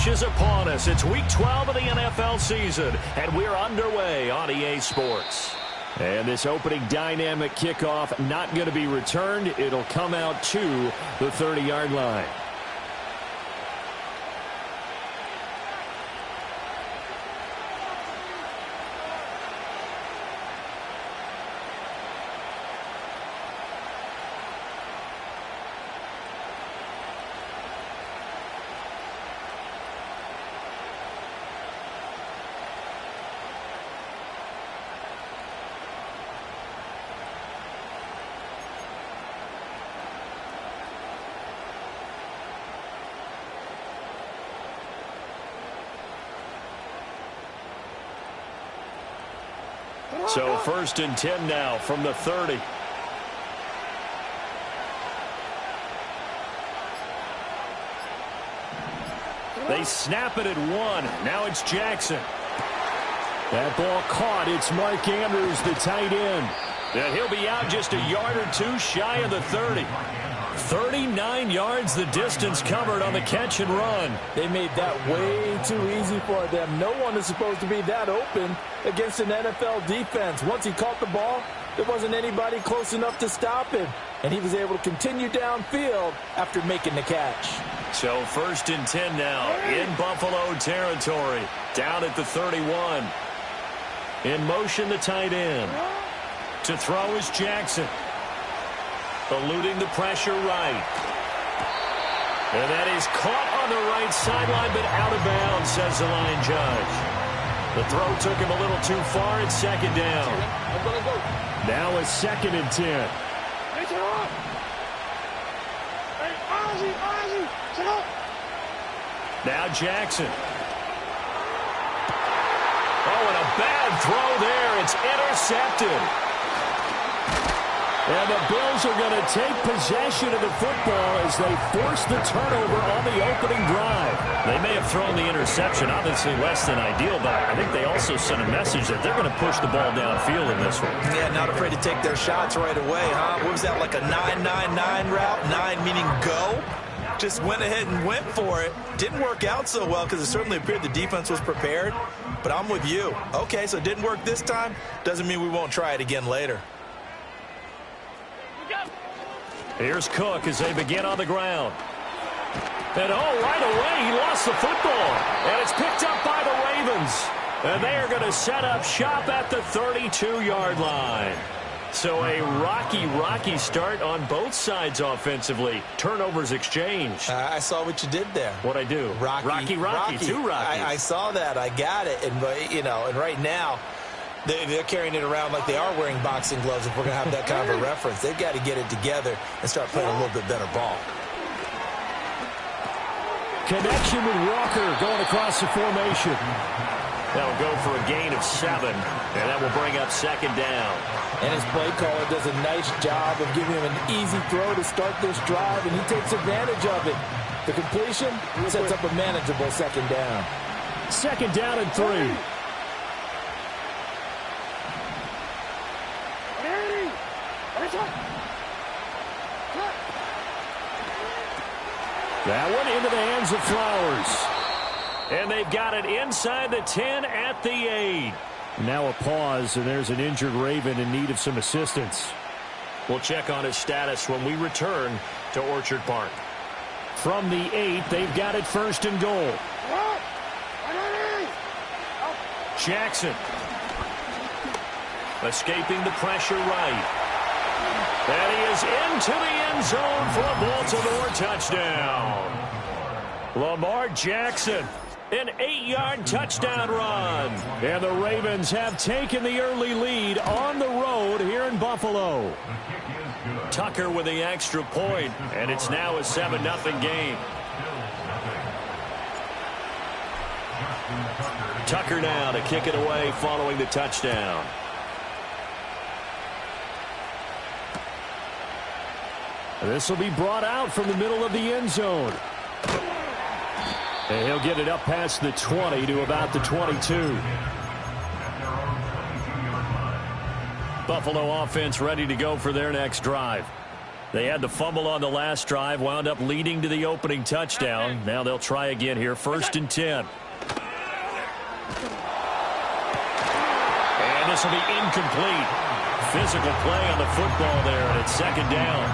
rush is upon us. It's Week 12 of the NFL season, and we're underway on EA Sports. And this opening dynamic kickoff not going to be returned. It'll come out to the 30-yard line. So 1st and 10 now from the 30. They snap it at 1. Now it's Jackson. That ball caught. It's Mark Andrews, the tight end. And he'll be out just a yard or two shy of the 30. 39 yards the distance covered on the catch and run. They made that way too easy for them. No one is supposed to be that open against an NFL defense. Once he caught the ball, there wasn't anybody close enough to stop him. And he was able to continue downfield after making the catch. So 1st and 10 now in Buffalo territory. Down at the 31. In motion, the tight end. To throw is Jackson. Eluding the pressure right. And that is caught on the right sideline, but out of bounds, says the line judge. The throw took him a little too far. It's 2nd down. Now it's 2nd and 10. Now Jackson. Oh, and a bad throw there. It's intercepted. And the Bills are going to take possession of the football as they force the turnover on the opening drive. They may have thrown the interception, obviously less than ideal, but I think they also sent a message that they're going to push the ball downfield in this one. Yeah, not afraid to take their shots right away, huh? What was that, like a 9-9-9 route? 9 meaning go? Just went ahead and went for it. Didn't work out so well because it certainly appeared the defense was prepared. But I'm with you. Okay, so it didn't work this time. Doesn't mean we won't try it again later. Here's Cook as they begin on the ground. And right away he lost the football. And it's picked up by the Ravens. And they are going to set up shop at the 32-yard line. So a rocky start on both sides offensively. Turnovers exchanged. I saw what you did there. What'd I do? Rocky. Two Rockies. I saw that. I got it. And, and right now, they're carrying it around like they are wearing boxing gloves if we're going to have that kind of a reference. They've got to get it together and start playing a little bit better ball. Connection with Walker going across the formation. That'll go for a gain of 7, and that will bring up 2nd down. And his play caller does a nice job of giving him an easy throw to start this drive, and he takes advantage of it. The completion sets up a manageable 2nd down. 2nd down and 3. That one into the hands of Flowers. And they've got it inside the 10 at the 8. Now a pause, and there's an injured Raven in need of some assistance. We'll check on his status when we return to Orchard Park. From the 8, they've got it 1st and goal. Jackson. Escaping the pressure right. And he is into the end zone for a Baltimore touchdown. Lamar Jackson, an 8-yard touchdown run. And the Ravens have taken the early lead on the road here in Buffalo. Tucker with the extra point, and it's now a 7-0 game. Tucker now to kick it away following the touchdown. This will be brought out from the middle of the end zone. And he'll get it up past the 20 to about the 22. Buffalo offense ready to go for their next drive. They had the fumble on the last drive, wound up leading to the opening touchdown. Now they'll try again here, 1st and 10. And this will be incomplete. Physical play on the football there, and it's 2nd down.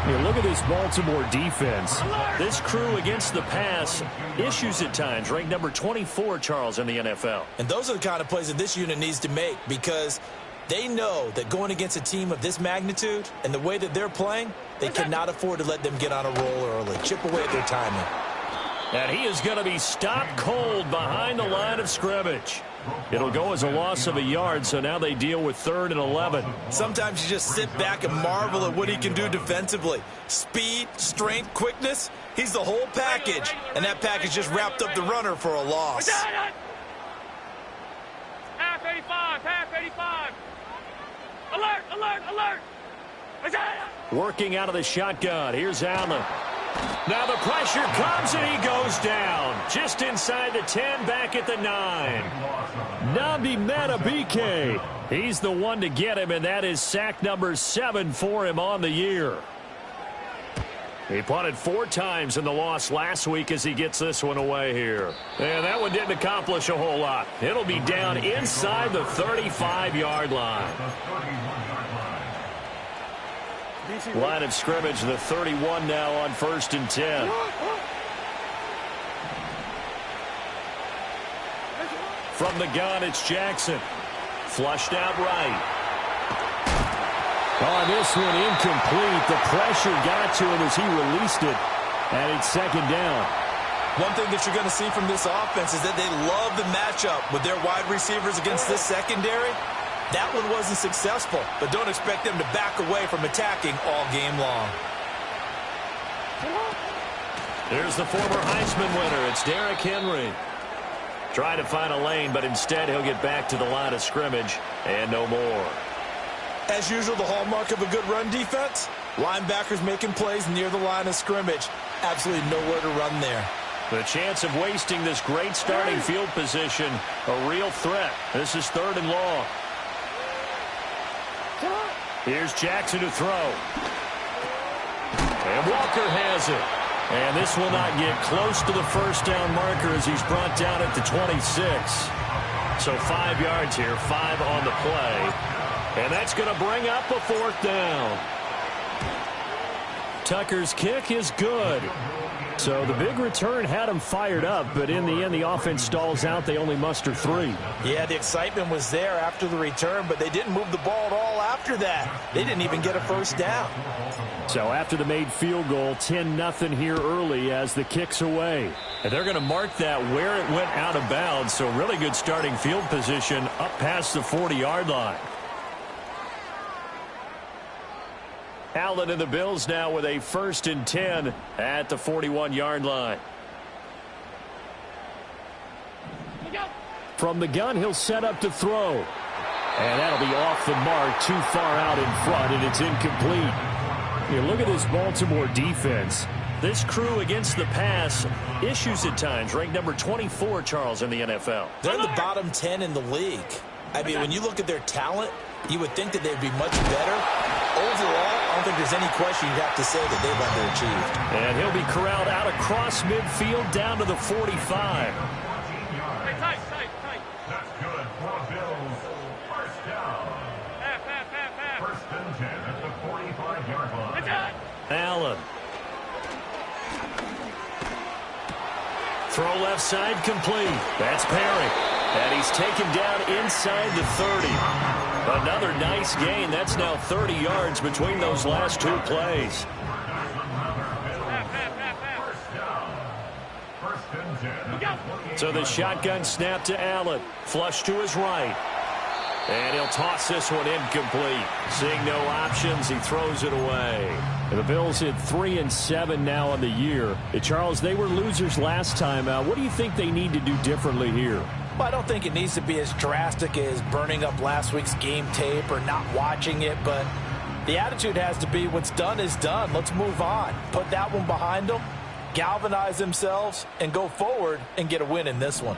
You look at this Baltimore defense. This crew against the pass, issues at times, ranked number 24, Charles, in the NFL. And those are the kind of plays that this unit needs to make, because they know that going against a team of this magnitude and the way that they're playing, they cannot afford to let them get on a roll early. Chip away at their timing. And he is going to be stopped cold behind the line of scrimmage. It'll go as a loss of a yard, so now they deal with 3rd and 11. Sometimes you just sit back and marvel at what he can do defensively. Speed, strength, quickness, he's the whole package. And that package just wrapped up the runner for a loss. Half 85, half 85. Alert, alert, alert. Working out of the shotgun. Here's Allen. Now the pressure comes and he goes down. Just inside the 10, back at the 9. Nnamdi Madubuike. He's the one to get him, and that is sack number 7 for him on the year. He punted 4 times in the loss last week as he gets this one away here. And that one didn't accomplish a whole lot. It'll be down inside the 35-yard line. Line of scrimmage, the 31 now on 1st and 10. From the gun, it's Jackson. Flushed out right. On this one, incomplete. The pressure got to him as he released it. And it's 2nd down. One thing that you're going to see from this offense is that they love the matchup with their wide receivers against this secondary. That one wasn't successful, but don't expect them to back away from attacking all game long. There's the former Heisman winner. It's Derrick Henry. Trying to find a lane, but instead he'll get back to the line of scrimmage and no more. As usual, the hallmark of a good run defense, linebackers making plays near the line of scrimmage. Absolutely nowhere to run there. The chance of wasting this great starting field position, a real threat. This is 3rd and long. Here's Jackson to throw. And Walker has it. And this will not get close to the 1st down marker as he's brought down at the 26. So 5 yards here, 5 on the play. And that's going to bring up a 4th down. Tucker's kick is good. So the big return had him fired up, but in the end, the offense stalls out. They only muster 3. Yeah, the excitement was there after the return, but they didn't move the ball at all after that. They didn't even get a 1st down. So after the made field goal, 10-0 here early as the kick's away. And they're going to mark that where it went out of bounds. So really good starting field position up past the 40-yard line. Allen and the Bills now with a 1st and 10 at the 41-yard line. From the gun, he'll set up to throw. And that'll be off the mark, too far out in front, and it's incomplete. You look at this Baltimore defense. This crew against the pass, issues at times, ranked number 24, Charles, in the NFL. They're in the bottom 10 in the league. I mean, when you look at their talent, you would think that they'd be much better. Overall, I don't think there's any question you'd have to say that they've underachieved. And he'll be corralled out across midfield down to the 45. Tight. That's good for Bills. 1st down. Half. 1st and 10 at the 45-yard line. Allen. Throw left side complete. That's Perry. And he's taken down inside the 30. Another nice gain. That's now 30 yards between those last 2 plays. So the shotgun snap to Allen. Flush to his right. And he'll toss this one incomplete. Seeing no options, he throws it away. And the Bills hit 3-7 now on the year. Charles, they were losers last time out. What do you think they need to do differently here? Well, I don't think it needs to be as drastic as burning up last week's game tape or not watching it, but the attitude has to be what's done is done. Let's move on. Put that one behind them, galvanize themselves, and go forward and get a win in this one.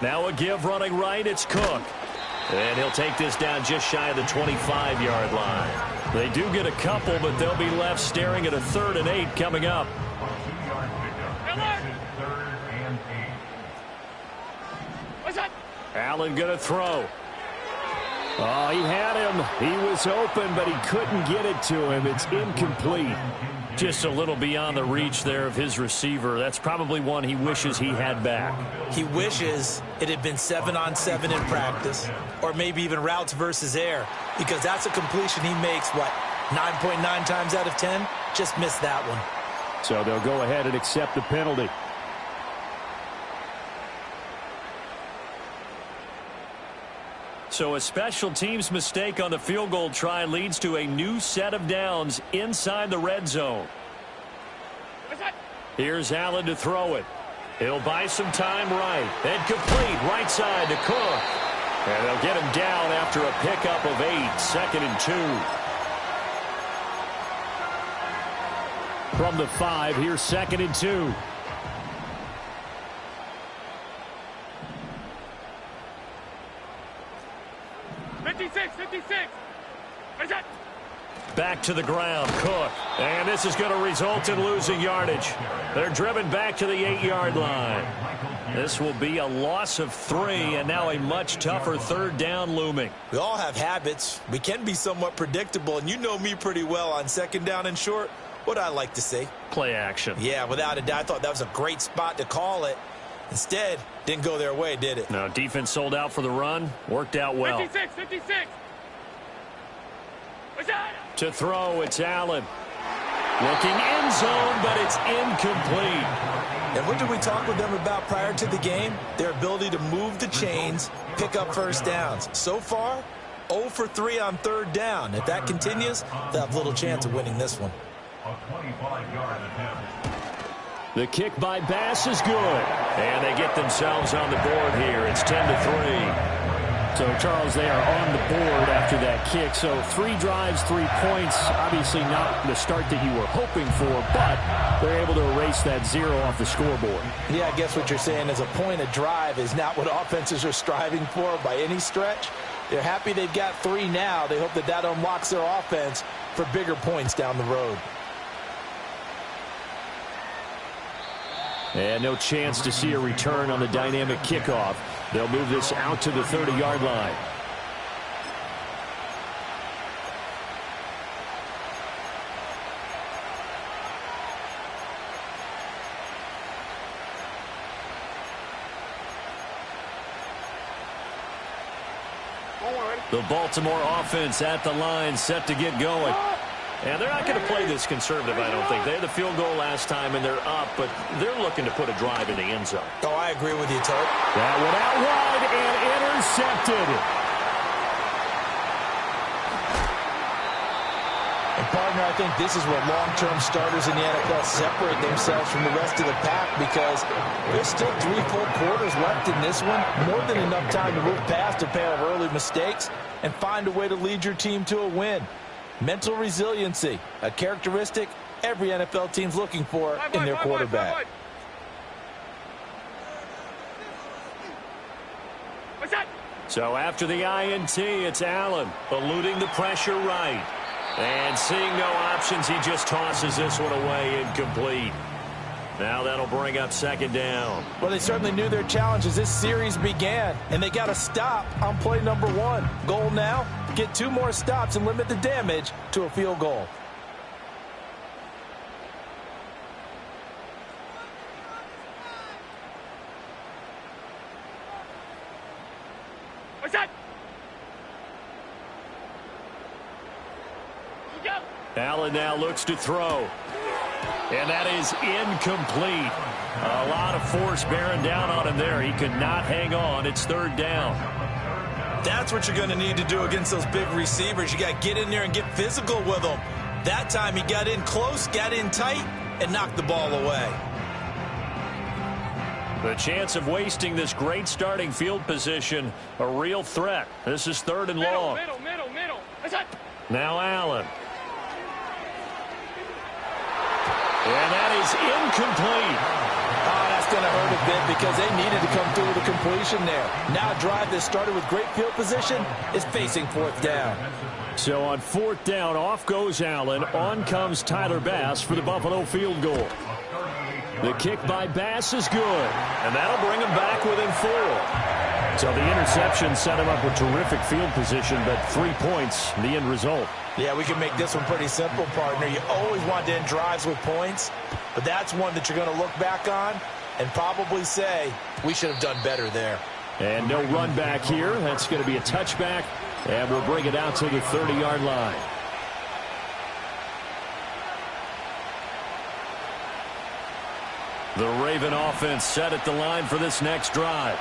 Now a give running right, it's Cook. And he'll take this down just shy of the 25-yard line. They do get a couple, but they'll be left staring at a 3rd and 8 coming up. Allen going to throw. Oh, he had him. He was open, but he couldn't get it to him. It's incomplete. Just a little beyond the reach there of his receiver. That's probably one he wishes he had back. He wishes it had been 7-on-7 in practice, or maybe even routes versus air, because that's a completion he makes, 9.9 times out of 10? Just missed that one. So they'll go ahead and accept the penalty. So a special teams mistake on the field goal try leads to a new set of downs inside the red zone. Here's Allen to throw it. He'll buy some time right. And complete right side to Cook. And they'll get him down after a pickup of 8. 2nd and 2. From the 5, here's 2nd and 2. Back to the ground, Cook. And this is going to result in losing yardage. They're driven back to the 8-yard line. This will be a loss of 3, and now a much tougher 3rd down looming. We all have habits. We can be somewhat predictable, and you know me pretty well on 2nd down and short. What I like to say? Play action. Yeah, without a doubt. I thought that was a great spot to call it. Instead, didn't go their way, did it? No, defense sold out for the run. Worked out well. 56. To throw, it's Allen. Looking end zone, but it's incomplete. And what did we talk with them about prior to the game? Their ability to move the chains, pick up 1st downs. So far, 0 for 3 on 3rd down. If that continues, they'll have little chance of winning this one. A 25-yard attempt. The kick by Bass is good. And they get themselves on the board here. It's 10-3. So, Charles, they are on the board after that kick. So 3 drives, 3 points. Obviously not the start that you were hoping for, but they're able to erase that 0 off the scoreboard. Yeah, I guess what you're saying is a point a drive is not what offenses are striving for by any stretch. They're happy they've got 3 now. They hope that that unlocks their offense for bigger points down the road. And no chance to see a return on the dynamic kickoff. They'll move this out to the 30-yard line. The Baltimore offense at the line, set to get going. And they're not going to play this conservative, I don't think. They had the field goal last time, and they're up, but they're looking to put a drive in the end zone. Oh, I agree with you, Todd. That one out wide and intercepted. And, partner, I think this is where long-term starters in the NFL separate themselves from the rest of the pack, because there's still 3 full quarters left in this one. More than enough time to move past a pair of early mistakes and find a way to lead your team to a win. Mental resiliency, a characteristic every NFL team's looking for in their quarterback. So after the INT, it's Allen eluding the pressure right. And seeing no options, he just tosses this one away, incomplete. Now that'll bring up 2nd down. Well, they certainly knew their challenge as this series began, and they got to stop on play number 1. Goal now, get 2 more stops and limit the damage to a field goal. What's that? Allen now looks to throw. And that is incomplete. A lot of force bearing down on him there. He could not hang on. It's 3rd down. That's what you're going to need to do against those big receivers. You got to get in there and get physical with them. That time he got in close, got in tight, and knocked the ball away. The chance of wasting this great starting field position, a real threat. This is 3rd and long. Middle. What's that? Now Allen. And that is incomplete. Oh, That's going to hurt a bit because they needed to come through with a completion there. Now a drive that started with great field position is facing fourth down. So on fourth down, off goes Allen. On comes Tyler Bass for the Buffalo field goal. The kick by Bass is good, and that'll bring him back within 4. So the interception set him up with terrific field position, but 3 points, the end result. Yeah, we can make this one pretty simple, partner. You always want to end drives with points, but that's one that you're going to look back on and probably say, we should have done better there. And no run back here. That's going to be a touchback, and we'll bring it out to the 30-yard line. The Raven offense set at the line for this next drive.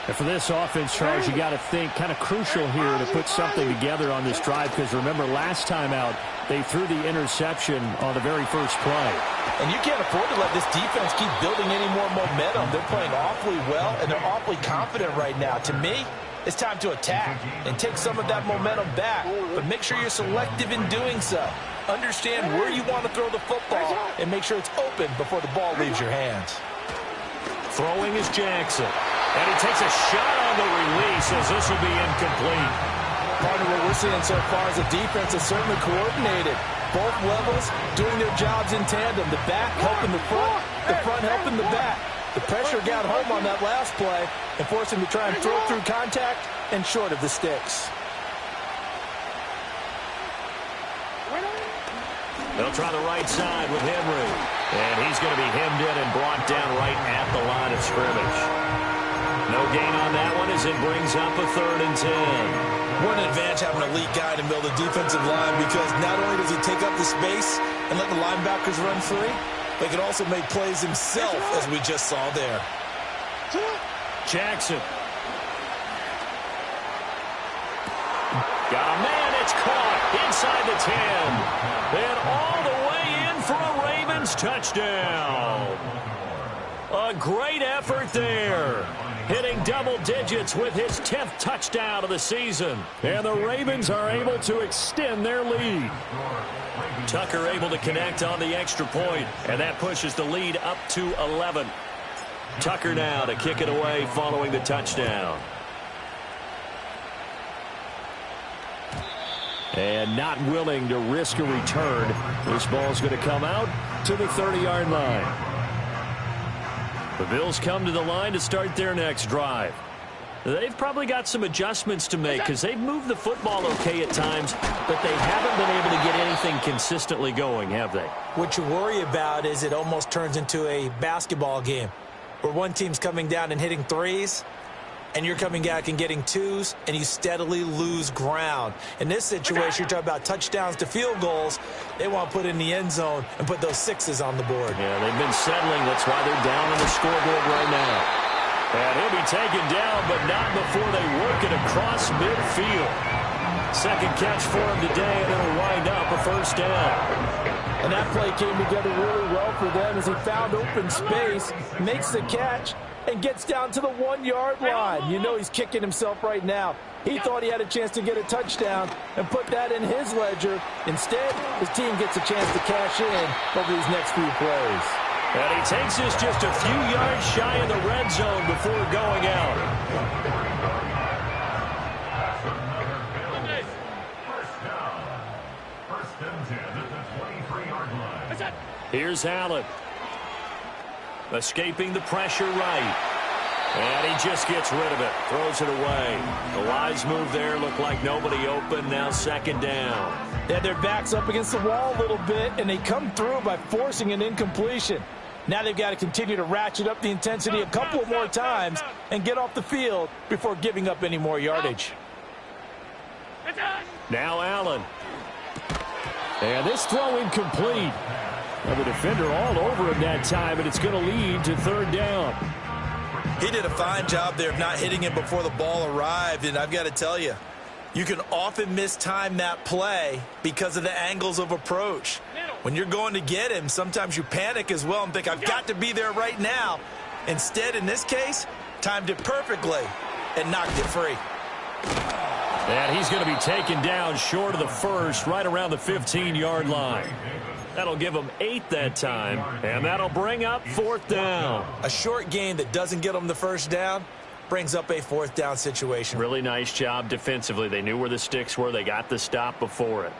And for this offense, Charles, you got to think kind of crucial here to put something together on this drive, because remember last time out they threw the interception on the very first play. And you can't afford to let this defense keep building any more momentum. They're playing awfully well, and they're awfully confident right now. To me, it's time to attack and take some of that momentum back, but make sure you're selective in doing so. Understand where you want to throw the football and make sure it's open before the ball leaves your hands. Throwing is Jackson. And he takes a shot on the release as this will be incomplete. Part of what we're seeing so far is the defense is certainly coordinated. Both levels doing their jobs in tandem. The back helping the front helping the back. The pressure got home on that last play and forced him to try and throw through contact and short of the sticks. They'll try the right side with Henry. And he's going to be hemmed in and brought down right at the line of scrimmage. No gain on that one as it brings up a 3rd and 10. What an advantage having an elite guy in the middle of the defensive line, because not only does he take up the space and let the linebackers run free, but he can also make plays himself, as we just saw there. Jackson. Got a man, it's caught inside the 10. And all the way in for a Ravens touchdown. A great effort there. Hitting double digits with his 10th touchdown of the season. And the Ravens are able to extend their lead. Tucker able to connect on the extra point, and that pushes the lead up to 11. Tucker now to kick it away following the touchdown. And not willing to risk a return. This ball's going to come out to the 30-yard line. The Bills come to the line to start their next drive. They've probably got some adjustments to make because they've moved the football okay at times, but they haven't been able to get anything consistently going, have they? What you worry about is it almost turns into a basketball game where one team's coming down and hitting threes, and you're coming back and getting twos, and you steadily lose ground. In this situation, you're talking about touchdowns to field goals. They want to put in the end zone and put those sixes on the board. Yeah, they've been settling. That's why they're down on the scoreboard right now. And he'll be taken down, but not before they work it across midfield. Second catch for him today, and it'll wind up a 1st down. And that play came together really well for them as he found open space, makes the catch, and gets down to the 1-yard line. You know he's kicking himself right now. He thought he had a chance to get a touchdown and put that in his ledger. Instead, his team gets a chance to cash in over these next few plays. And he takes this just a few yards shy of the red zone before going out. First and 10 at the 23-yard line. Here's Allen. Escaping the pressure right. And he just gets rid of it. Throws it away. The wise move there. Looked like nobody open. Now 2nd down. They had their backs up against the wall a little bit, and they come through by forcing an incompletion. Now they've got to continue to ratchet up the intensity a couple more times and get off the field before giving up any more yardage. Now Allen. And this throw incomplete. Well, the defender all over him that time, and it's going to lead to 3rd down. He did a fine job there of not hitting him before the ball arrived, and I've got to tell you, you can often mistime that play because of the angles of approach. When you're going to get him, sometimes you panic as well and think, I've got to be there right now. Instead, in this case, timed it perfectly and knocked it free. And he's going to be taken down short of the 1st, right around the 15-yard line. That'll give them 8 that time, and that'll bring up 4th down. A short gain that doesn't get them the first down brings up a 4th down situation. Really nice job defensively. They knew where the sticks were. They got the stop before it.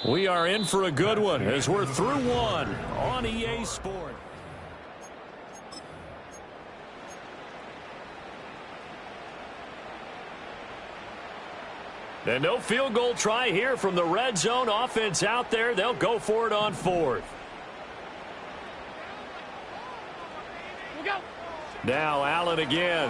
We are in for a good one as we're through one on EA Sport. And no field goal try here from the red zone. Offense out there. They'll go for it on 4th. Now Allen again.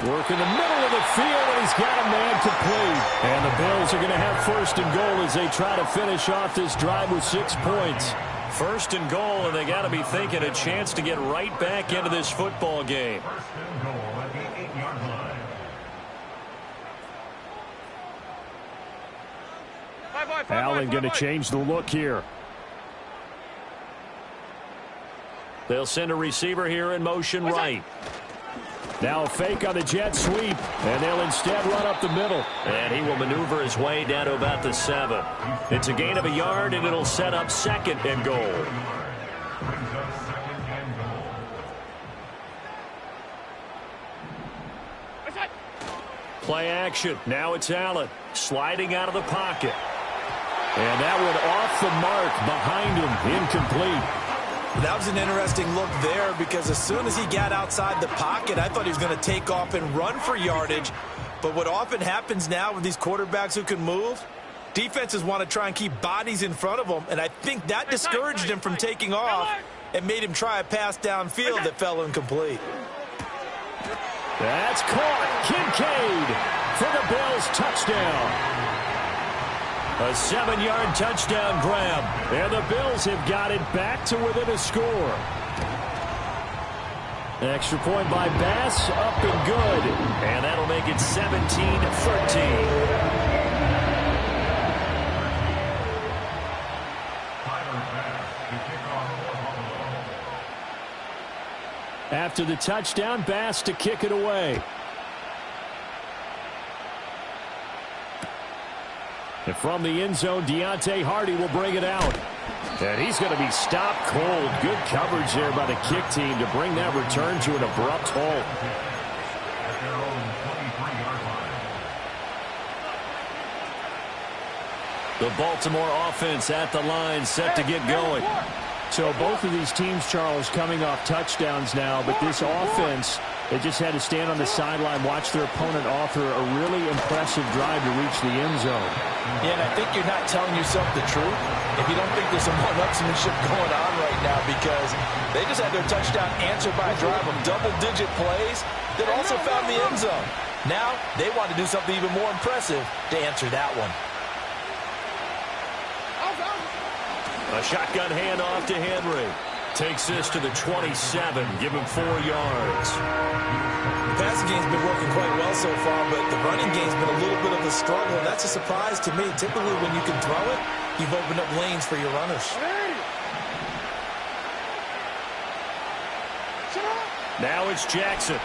Work in the middle of the field, and he's got a man complete. And the Bills are going to have 1st and goal as they try to finish off this drive with 6 points. 1st and goal, and they got to be thinking a chance to get right back into this football game. 1st and goal at the 8-yard line. Allen going to change the look here. They'll send a receiver here in motion right. Now a fake on the jet sweep, and they'll instead run up the middle. And he will maneuver his way down to about the 7. It's a gain of a yard, and it'll set up 2nd and goal. Play action. Now it's Allen sliding out of the pocket. And that one off the mark behind him, incomplete. That was an interesting look there because as soon as he got outside the pocket, I thought he was going to take off and run for yardage. But what often happens now with these quarterbacks who can move, defenses want to try and keep bodies in front of them, and I think that discouraged him from taking off and made him try a pass downfield that fell incomplete. That's caught. Kincaid for the Bills touchdown. A 7-yard touchdown grab, and the Bills have got it back to within a score. An extra point by Bass, up and good, and that'll make it 17-13. After the touchdown, Bass to kick it away. And from the end zone, Deontay Hardy will bring it out. And he's going to be stopped cold. Good coverage there by the kick team to bring that return to an abrupt halt. The Baltimore offense at the line, set to get going. So both of these teams, Charles, coming off touchdowns now, but this offense, they just had to stand on the sideline, watch their opponent author a really impressive drive to reach the end zone. Yeah, and I think you're not telling yourself the truth if you don't think there's some one-upsmanship going on right now, because they just had their touchdown answered by a drive of double-digit plays that also found the end zone. Now they want to do something even more impressive to answer that one. A shotgun handoff to Henry. Takes this to the 27. Give him 4 yards. The passing game's been working quite well so far, but the running game's been a little bit of a struggle, and that's a surprise to me. Typically, when you can throw it, you've opened up lanes for your runners. Now it's Jackson.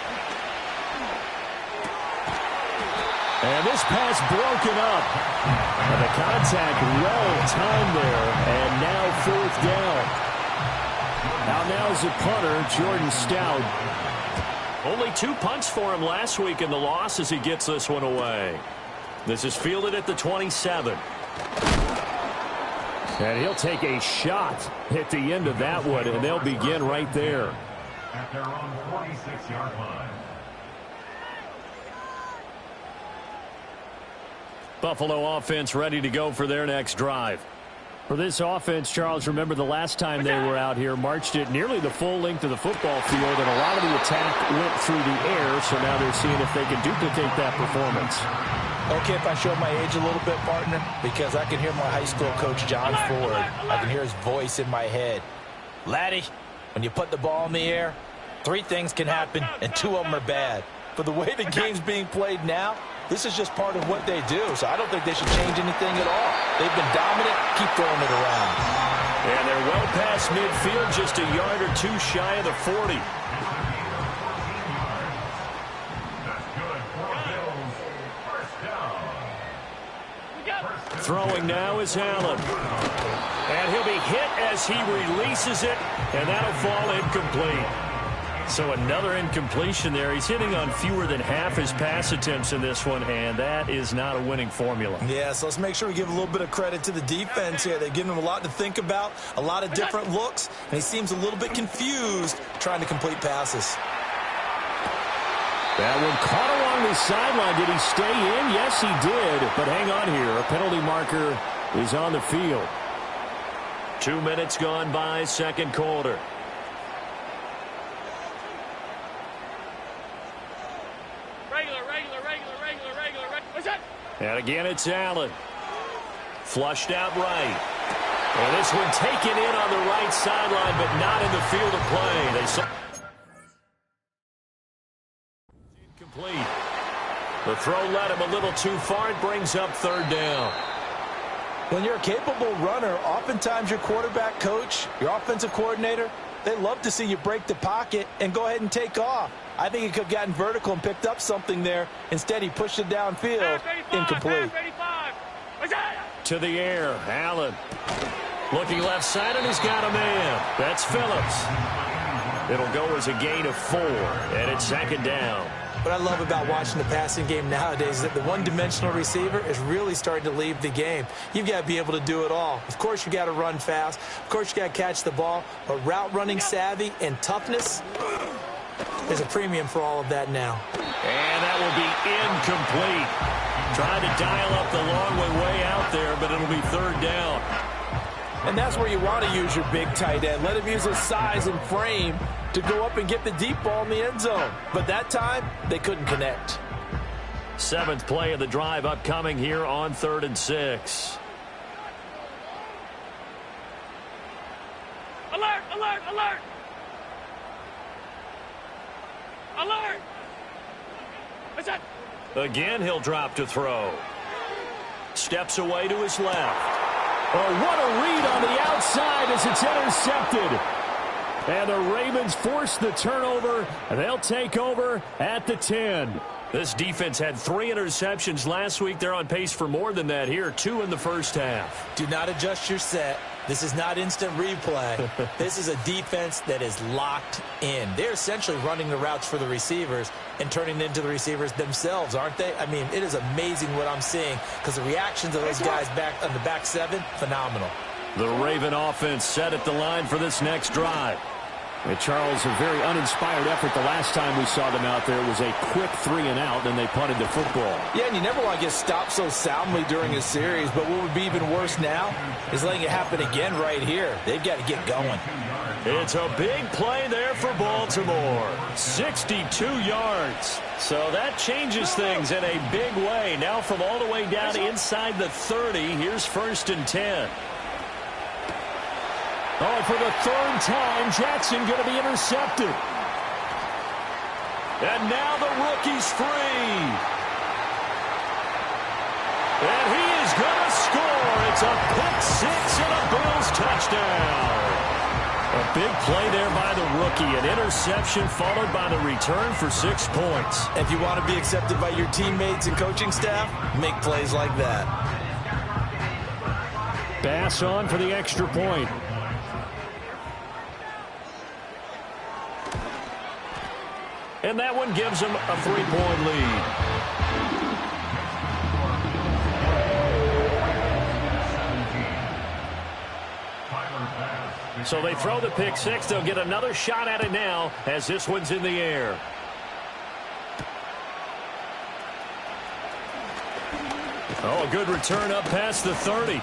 And this pass broken up. And the contact well timed there. And now 4th down. Now's the punter, Jordan Stout. Only 2 punts for him last week in the loss as he gets this one away. This is fielded at the 27. And he'll take a shot at the end of that one, and they'll begin right there. At their own 46-yard line. Buffalo offense ready to go for their next drive. For this offense, Charles, remember the last time they were out here, marched it nearly the full length of the football field, and a lot of the attack went through the air, so now they're seeing if they can duplicate that performance. Okay, if I show my age a little bit, partner, because I can hear my high school coach, John Ford. I can hear his voice in my head. Laddie, when you put the ball in the air, 3 things can happen, and 2 of them are bad. But the way the game's being played now, this is just part of what they do, so I don't think they should change anything at all. They've been dominant. Keep throwing it around. And they're well past midfield, just a yard or 2 shy of the 40. That's good for Bills. 1st down. Throwing now is Allen. And he'll be hit as he releases it, and that'll fall incomplete. So another incompletion there. He's hitting on fewer than half his pass attempts in this one, and that is not a winning formula. Yeah, so let's make sure we give a little bit of credit to the defense here. They've given him a lot to think about, a lot of different looks, and he seems a little bit confused trying to complete passes. That one caught along the sideline. Did he stay in? Yes, he did. But hang on here. A penalty marker is on the field. 2 minutes gone by, second quarter. And again, it's Allen. Flushed out right. And this one taken in on the right sideline, but not in the field of play. They saw incomplete. The throw led him a little too far. It brings up third down. When you're a capable runner, oftentimes your quarterback coach, your offensive coordinator, they love to see you break the pocket and go ahead and take off. I think he could have gotten vertical and picked up something there. Instead, he pushed it downfield. Incomplete. To the air, Allen. Looking left side, and he's got a man. That's Phillips. It'll go as a gain of 4, and it's second down. What I love about watching the passing game nowadays is that the one-dimensional receiver is really starting to leave the game. You've got to be able to do it all. Of course, you got to run fast. Of course, you got to catch the ball. But route running savvy and toughness, there's a premium for all of that now. And that will be incomplete. Trying to dial up the long way out there, but it'll be third down. And that's where you want to use your big tight end. Let him use his size and frame to go up and get the deep ball in the end zone. But that time, they couldn't connect. 7th play of the drive upcoming here on 3rd and 6. Alert, alert, alert! Alert! What's that? Again, he'll drop to throw. Steps away to his left. Oh, what a read on the outside as it's intercepted. And the Ravens force the turnover. They'll take over at the 10. This defense had 3 interceptions last week. They're on pace for more than that here. 2 in the first half. Do not adjust your set. This is not instant replay. This is a defense that is locked in. They're essentially running the routes for the receivers and turning them into the receivers themselves, aren't they? I mean, it is amazing what I'm seeing because the reactions of those guys back on the back 7, phenomenal. The Raven offense set at the line for this next drive. And Charles, a very uninspired effort the last time we saw them out there. It was a quick 3-and-out, and they punted the football. Yeah, and you never want to get stopped so soundly during a series, but what would be even worse now is letting it happen again right here. They've got to get going. It's a big play there for Baltimore. 62 yards. So that changes things in a big way. Now from all the way down inside the 30, here's 1st and 10. Oh, for the 3rd time, Jackson going to be intercepted. And now the rookie's free. And he is going to score. It's a pick 6 and a Bills touchdown. A big play there by the rookie. An interception followed by the return for 6 points. If you want to be accepted by your teammates and coaching staff, make plays like that. Bass on for the extra point. And that one gives them a 3-point lead. So they throw the pick 6. They'll get another shot at it now as this one's in the air. Oh, a good return up past the 30.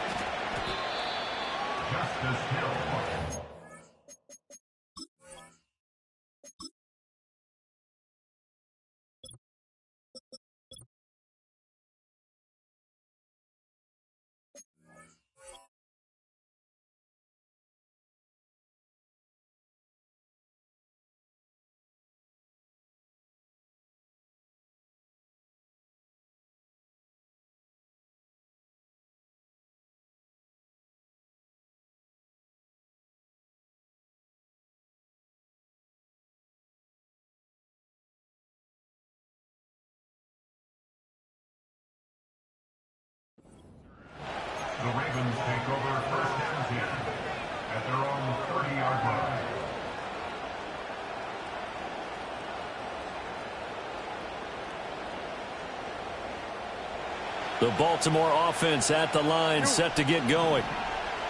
The Baltimore offense at the line, set to get going.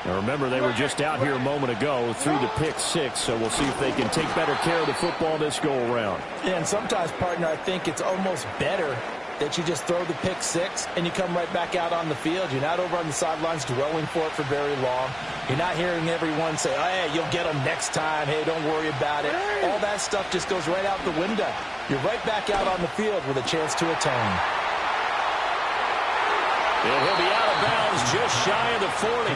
Now remember, they were just out here a moment ago through the pick six, so we'll see if they can take better care of the football this go-around. Yeah, and sometimes, partner, I think it's almost better that you just throw the pick six and you come right back out on the field. You're not over on the sidelines dwelling for it for very long. You're not hearing everyone say, oh, hey, you'll get them next time. Hey, don't worry about it. All that stuff just goes right out the window. You're right back out on the field with a chance to atone. And he'll be out of bounds just shy of the 40.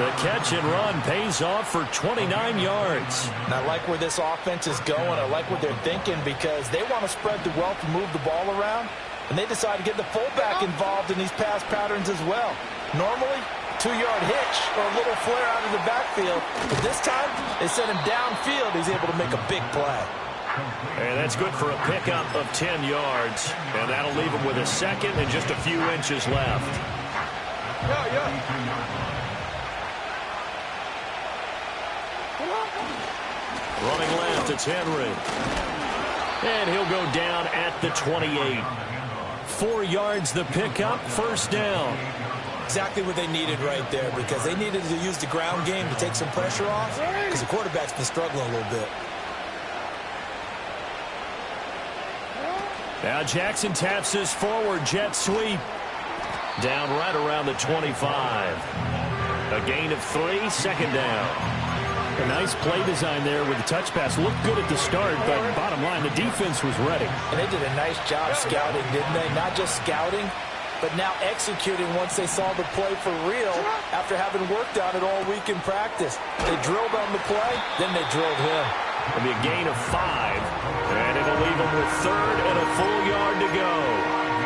The catch and run pays off for 29 yards. And I like where this offense is going. I like what they're thinking because they want to spread the wealth and move the ball around. And they decide to get the fullback involved in these pass patterns as well. Normally, 2-yard hitch or a little flare out of the backfield. But this time, they sent him downfield. He's able to make a big play. And that's good for a pickup of 10 yards. And that'll leave him with a second and just a few inches left. Running left, it's Henry. And he'll go down at the 28. 4 yards the pickup, first down. Exactly what they needed right there because they needed to use the ground game to take some pressure off because the quarterback's been struggling a little bit. Now Jackson taps his forward jet sweep. Down right around the 25. A gain of 3, second down. A nice play design there with the touch pass. Looked good at the start, but bottom line, the defense was ready. And they did a nice job scouting, didn't they? Not just scouting, but now executing once they saw the play for real after having worked on it all week in practice. They drilled on the play, then they drilled him. It'll be a gain of 5, and it'll leave him with third and a full yard to go.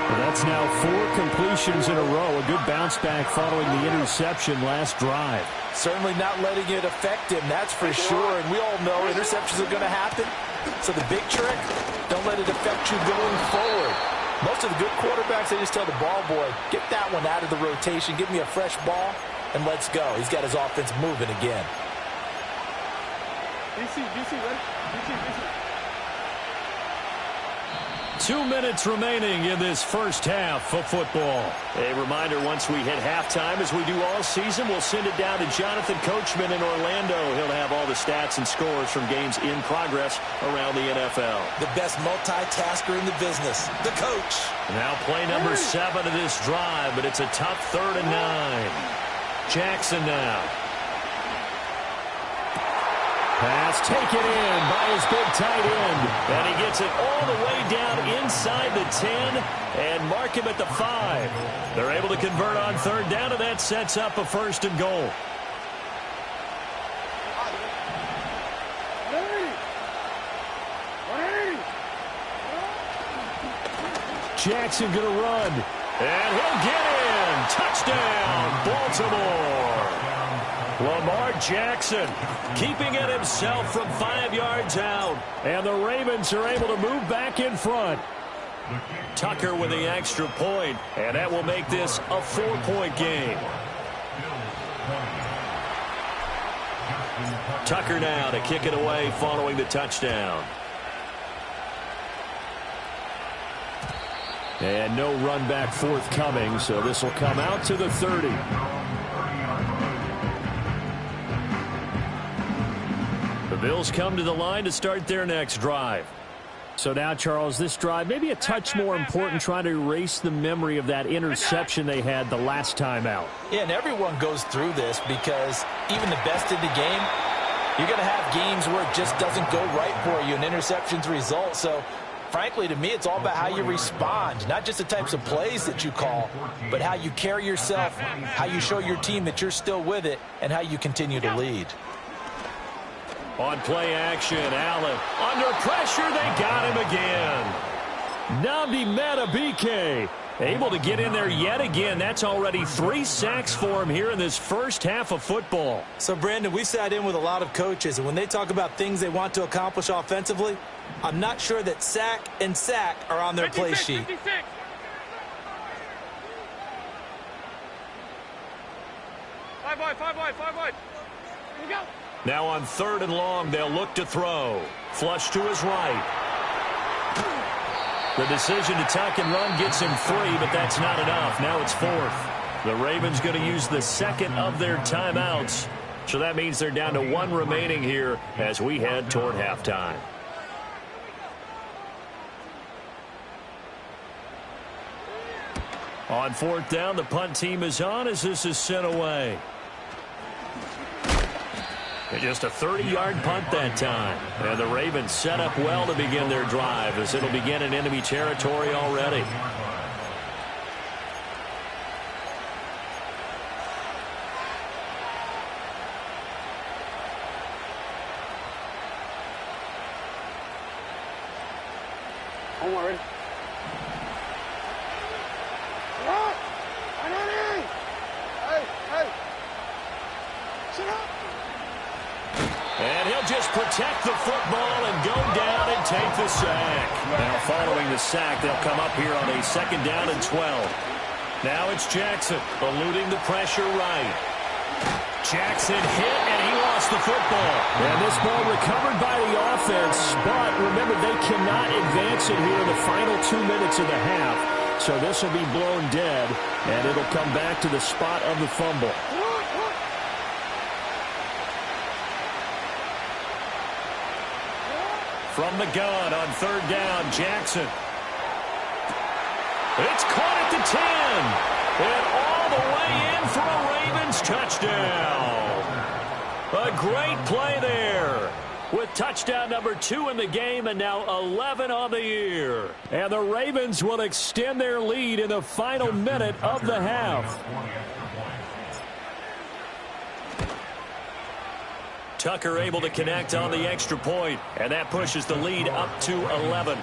Well, that's now 4 completions in a row. A good bounce back following the interception last drive. Certainly not letting it affect him, that's for sure. And we all know interceptions are going to happen. So the big trick, don't let it affect you going forward. Most of the good quarterbacks, they just tell the ball boy, get that one out of the rotation, give me a fresh ball, and let's go. He's got his offense moving again. DC, ready? DC. 2 minutes remaining in this first half of football. A reminder, once we hit halftime, as we do all season, we'll send it down to Jonathan Coachman in Orlando. He'll have all the stats and scores from games in progress around the NFL. The best multitasker in the business, the coach. Now play number 7 of this drive, but it's a tough 3rd and 9. Jackson now. Pass taken in by his big tight end. And he gets it all the way down inside the 10 and mark him at the 5. They're able to convert on 3rd down, and that sets up a 1st and goal. Jackson going to run. And he'll get in. Touchdown, Baltimore. Lamar Jackson keeping it himself from 5 yards out. And the Ravens are able to move back in front. Tucker with the extra point, and that will make this a 4-point game. Tucker now to kick it away following the touchdown. And no run back forthcoming, so this will come out to the 30. The Bills come to the line to start their next drive. So now, Charles, this drive maybe a touch more important, trying to erase the memory of that interception they had the last time out. Yeah, and everyone goes through this because even the best in the game, you're going to have games where it just doesn't go right for you, and interceptions result. So, frankly, to me, it's all about how you respond, not just the types of plays that you call, but how you carry yourself, how you show your team that you're still with it, and how you continue to lead. On play action, Allen under pressure. They got him again. Nnamdi Madubuike able to get in there yet again. That's already 3 sacks for him here in this first half of football. So, Brandon, we've sat in with a lot of coaches, and when they talk about things they want to accomplish offensively, I'm not sure that sack and sack are on their play sheet. 56. Five wide. Here we go. Now on 3rd and long, they'll look to throw. Flush to his right. The decision to tuck and run gets him 3, but that's not enough. Now it's 4th. The Ravens going to use the second of their timeouts. So that means they're down to 1 remaining here as we head toward halftime. On 4th down, the punt team is on as this is sent away. And just a 30-yard punt that time. And the Ravens set up well to begin their drive as it'll begin in enemy territory already. Don't worry. And he'll just protect the football and go down and take the sack. Now following the sack, they'll come up here on a 2nd down and 12. Now it's Jackson eluding the pressure right. Jackson hit, and he lost the football. And this ball recovered by the offense, but remember, they cannot advance it here in the final 2 minutes of the half. So this will be blown dead, and it'll come back to the spot of the fumble. From the gun on 3rd down, Jackson. It's caught at the 10. And all the way in for a Ravens touchdown. A great play there. With touchdown number 2 in the game and now 11 on the year. And the Ravens will extend their lead in the final minute of the half. Tucker able to connect on the extra point, and that pushes the lead up to 11.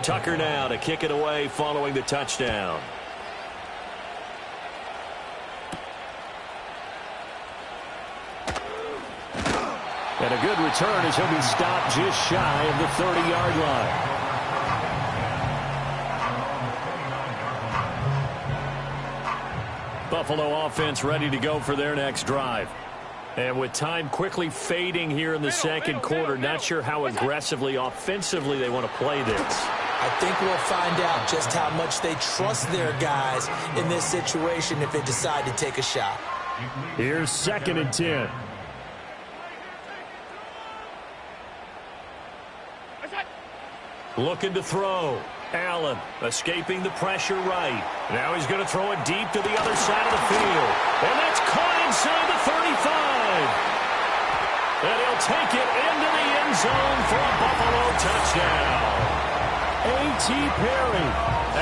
Tucker now to kick it away following the touchdown. And a good return as he'll be stopped just shy of the 30-yard line. Buffalo offense ready to go for their next drive. And with time quickly fading here in the second quarter, not sure how aggressively, offensively they want to play this. I think we'll find out just how much they trust their guys in this situation if they decide to take a shot. Here's 2nd and 10. Looking to throw. Allen escaping the pressure right. Now he's going to throw it deep to the other side of the field. And that's caught inside the 35. And he'll take it into the end zone for a Buffalo touchdown. A.T. Perry.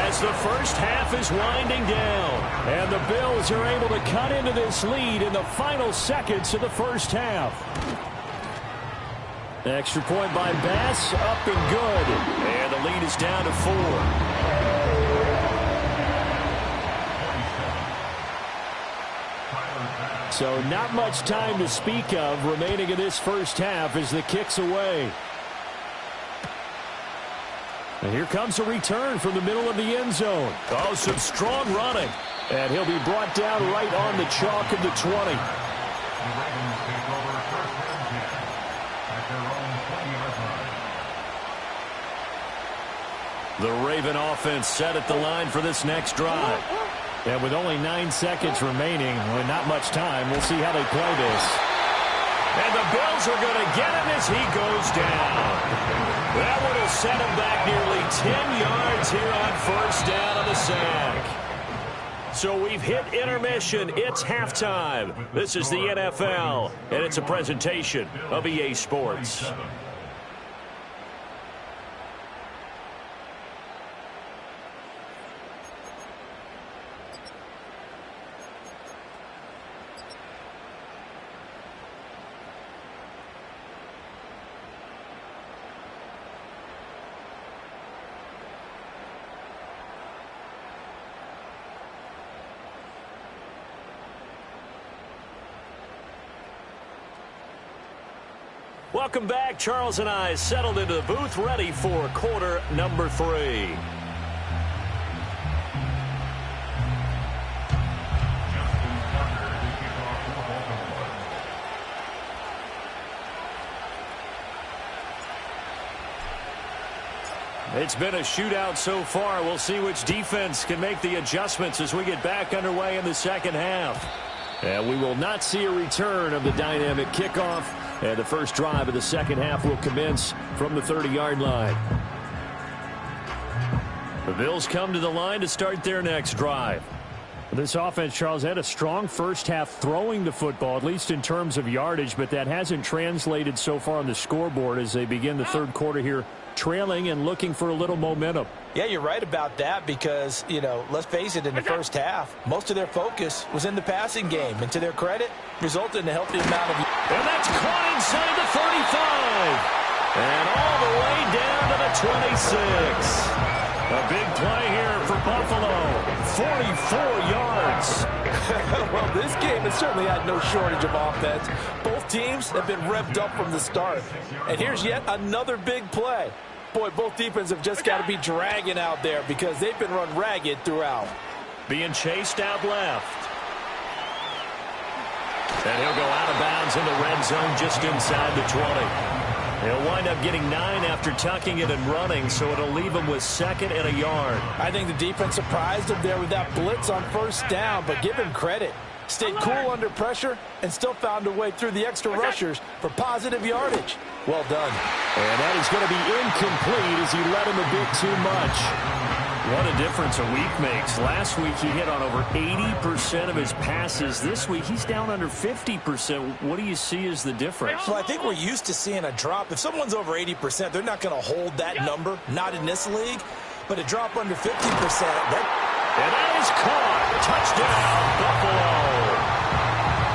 As the first half is winding down. And the Bills are able to cut into this lead in the final seconds of the first half. Extra point by Bass, up and good. And the lead is down to 4. So not much time to speak of remaining in this first half as the kick's away. And here comes a return from the middle of the end zone. Oh, some strong running. And he'll be brought down right on the chalk of the 20. The Raven offense set at the line for this next drive. And with only 9 seconds remaining, with not much time, we'll see how they play this. And the Bills are going to get him as he goes down. That one will set him back nearly 10 yards here on 1st down on the sack. So we've hit intermission. It's halftime. This is the NFL, and it's a presentation of EA Sports. Welcome back. Charles and I settled into the booth, ready for quarter number 3. It's been a shootout so far. We'll see which defense can make the adjustments as we get back underway in the second half. And we will not see a return of the dynamic kickoff. And the first drive of the second half will commence from the 30-yard line. The Bills come to the line to start their next drive. This offense, Charles, had a strong first half throwing the football, at least in terms of yardage, but that hasn't translated so far on the scoreboard as they begin the third quarter here, trailing and looking for a little momentum. Yeah, you're right about that because, let's face it, in the first half, most of their focus was in the passing game. And to their credit, resulted in a healthy amount of... And that's caught inside the 35. And all the way down to the 26. A big play here for Buffalo. 44 yards. Well, this game has certainly had no shortage of offense. Both teams have been revved up from the start. And here's yet another big play. Boy, both defenses have just got to be dragging out there because they've been run ragged throughout. Being chased out left. And he'll go out of bounds in the red zone just inside the 20. He'll wind up getting 9 after tucking it and running, so it'll leave him with 2nd and a yard. I think the defense surprised him there with that blitz on first down, but give him credit. Stayed cool under pressure and still found a way through the extra rushers for positive yardage. Well done. And that is going to be incomplete as he let him a bit too much. What a difference a week makes. Last week he hit on over 80% of his passes. This week he's down under 50%. What do you see as the difference? Well, I think we're used to seeing a drop. If someone's over 80%, they're not going to hold that number. Not in this league. But a drop under 50%. And that is caught. Touchdown, Buffalo.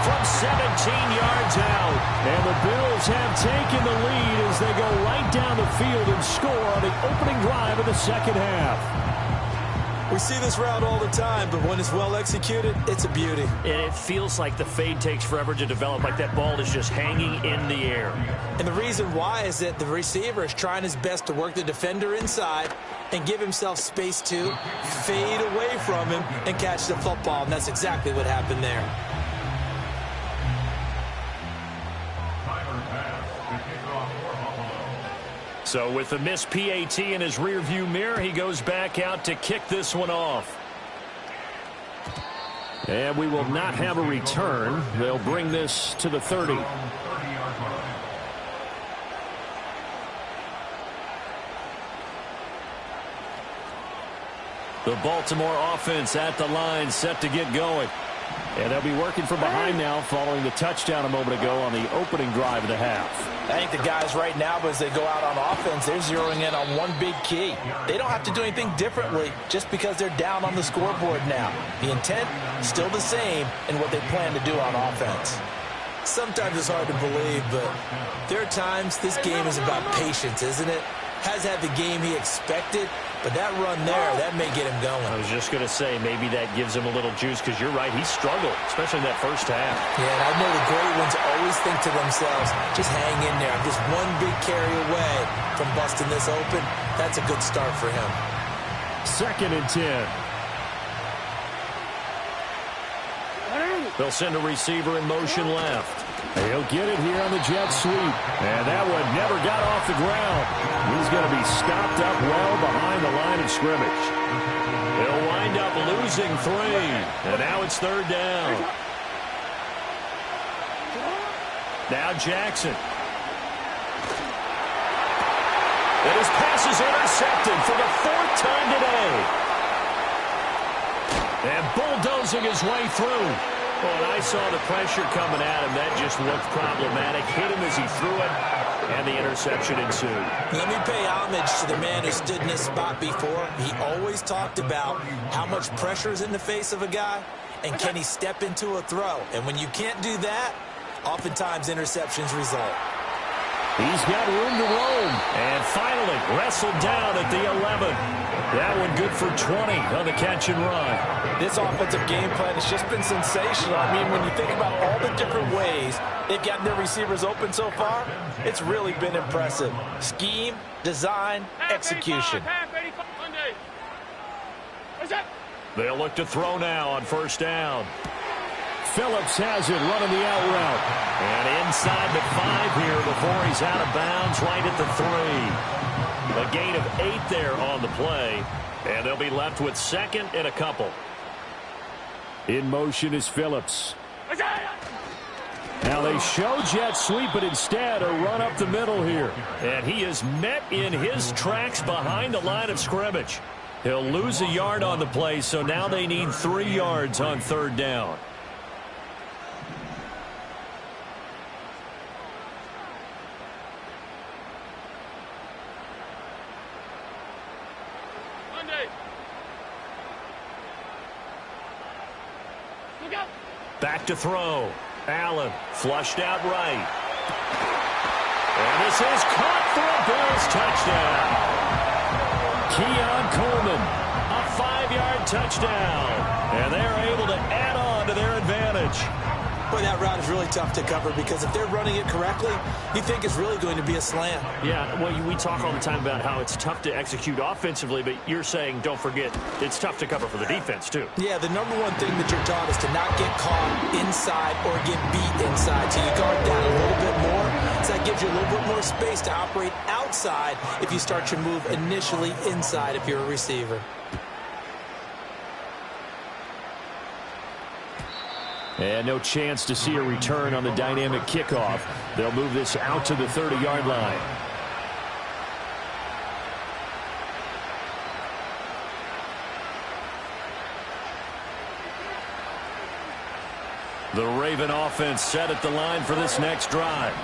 From 17 yards out. And the Bills have taken the lead as they go right down the field and score on the opening drive of the second half. We see this route all the time, but when it's well executed, it's a beauty. And it feels like the fade takes forever to develop, like that ball is just hanging in the air. And the reason why is that the receiver is trying his best to work the defender inside and give himself space to fade away from him and catch the football, and that's exactly what happened there. So with the missed PAT in his rearview mirror, he goes back out to kick this one off. And we will not have a return. They'll bring this to the 30. The Baltimore offense at the line, set to get going. And they'll be working from behind now following the touchdown a moment ago on the opening drive of the half. I think the guys right now, as they go out on offense, they're zeroing in on one big key. They don't have to do anything differently just because they're down on the scoreboard now. The intent, still the same in what they plan to do on offense. Sometimes it's hard to believe, but there are times this game is about patience, isn't it? Has had the game he expected, but that run there, that may get him going. I was just going to say, maybe that gives him a little juice, because you're right, he struggled, especially in that first half. Yeah, and I know the great ones always think to themselves, just hang in there. I'm just one big carry away from busting this open. That's a good start for him. 2nd and 10. They'll send a receiver in motion left. He'll get it here on the jet sweep. And that one never got off the ground. He's going to be stopped up well behind the line of scrimmage. He'll wind up losing 3. And now it's 3rd down. Now Jackson. And his pass is intercepted for the 4th time today. And bulldozing his way through. Well, and I saw the pressure coming at him. That just looked problematic. Hit him as he threw it, and the interception ensued. Let me pay homage to the man who stood in this spot before. He always talked about how much pressure is in the face of a guy, and can he step into a throw. And when you can't do that, oftentimes interceptions result. He's got room to roam. And finally wrestled down at the 11. That one good for 20 on the catch and run. This offensive game plan has just been sensational. I mean, when you think about all the different ways they've gotten their receivers open so far, it's really been impressive. Scheme, design, execution. They'll look to throw now on 1st down. Phillips has it running the out route. And inside the 5 here before he's out of bounds right at the 3. A gain of 8 there on the play, and they'll be left with second and a couple. In motion is Phillips. Now they show jet sweep, but instead a run up the middle here. And he is met in his tracks behind the line of scrimmage. He'll lose a yard on the play, so now they need 3 yards on third down. Back to throw. Allen flushed out right. And this is caught for a Bills touchdown. Keon Coleman, a 5-yard touchdown. And they're able to add on to their advantage. Boy, that route is really tough to cover because if they're running it correctly, you think it's really going to be a slant. Yeah, well, we talk all the time about how it's tough to execute offensively, but you're saying, don't forget, it's tough to cover for the defense, too. Yeah, the number one thing that you're taught is to not get caught inside or get beat inside. So you guard that a little bit more. So that gives you a little bit more space to operate outside if you start your move initially inside if you're a receiver. And no chance to see a return on the dynamic kickoff. They'll move this out to the 30-yard line. The Raven offense set at the line for this next drive.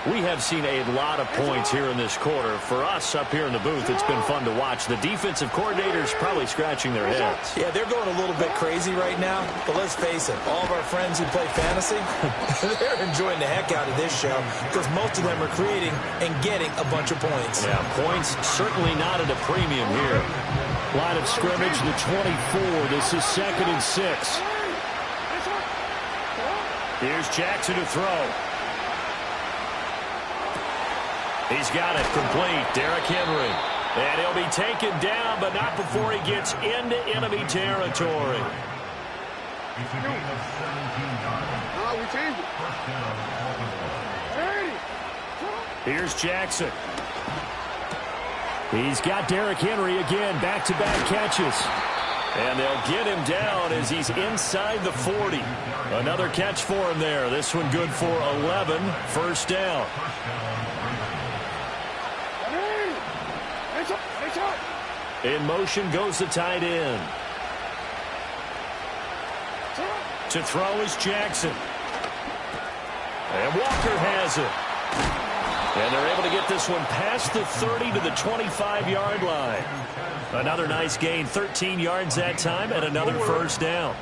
We have seen a lot of points here in this quarter. For us up here in the booth, it's been fun to watch. The defensive coordinators probably scratching their heads. Yeah, they're going a little bit crazy right now, but let's face it, all of our friends who play fantasy, they're enjoying the heck out of this show because most of them are creating and getting a bunch of points. Yeah, points certainly not at a premium here. Line of scrimmage, the 24. This is 2nd and 6. Here's Jackson to throw. He's got it complete. Derrick Henry. And he'll be taken down, but not before he gets into enemy territory. It's a gain of 17 yards. We changed it. Here's Jackson. He's got Derrick Henry again. Back-to-back catches. And they'll get him down as he's inside the 40. Another catch for him there. This one good for 11. First down. In motion goes the tight end. To throw is Jackson. And Walker has it. And they're able to get this one past the 30 to the 25-yard line. Another nice gain, 13 yards that time, and another first down.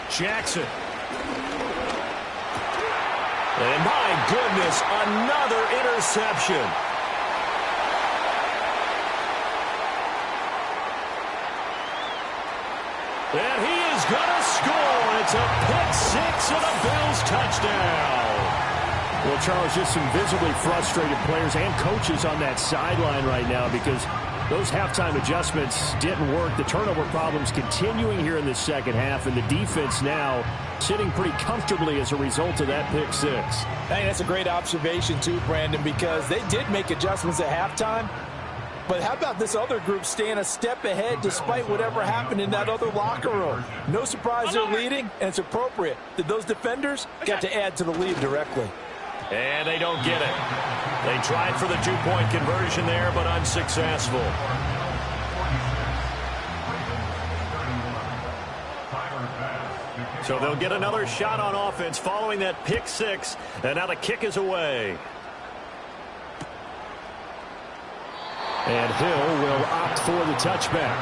Jackson. And my goodness, another interception. And he is going to score. It's a pick six and a Bills touchdown. Well, Charles, just some visibly frustrated players and coaches on that sideline right now because those halftime adjustments didn't work. The turnover problems continuing here in the second half, and the defense now sitting pretty comfortably as a result of that pick six. Hey, that's a great observation too, Brandon, because they did make adjustments at halftime. But how about this other group staying a step ahead despite whatever happened in that other locker room? No surprise they're leading, and it's appropriate that those defenders got to add to the lead directly. And they don't get it. They tried for the two-point conversion there, but unsuccessful. So they'll get another shot on offense following that pick six, and now the kick is away. And Hill will opt for the touchback.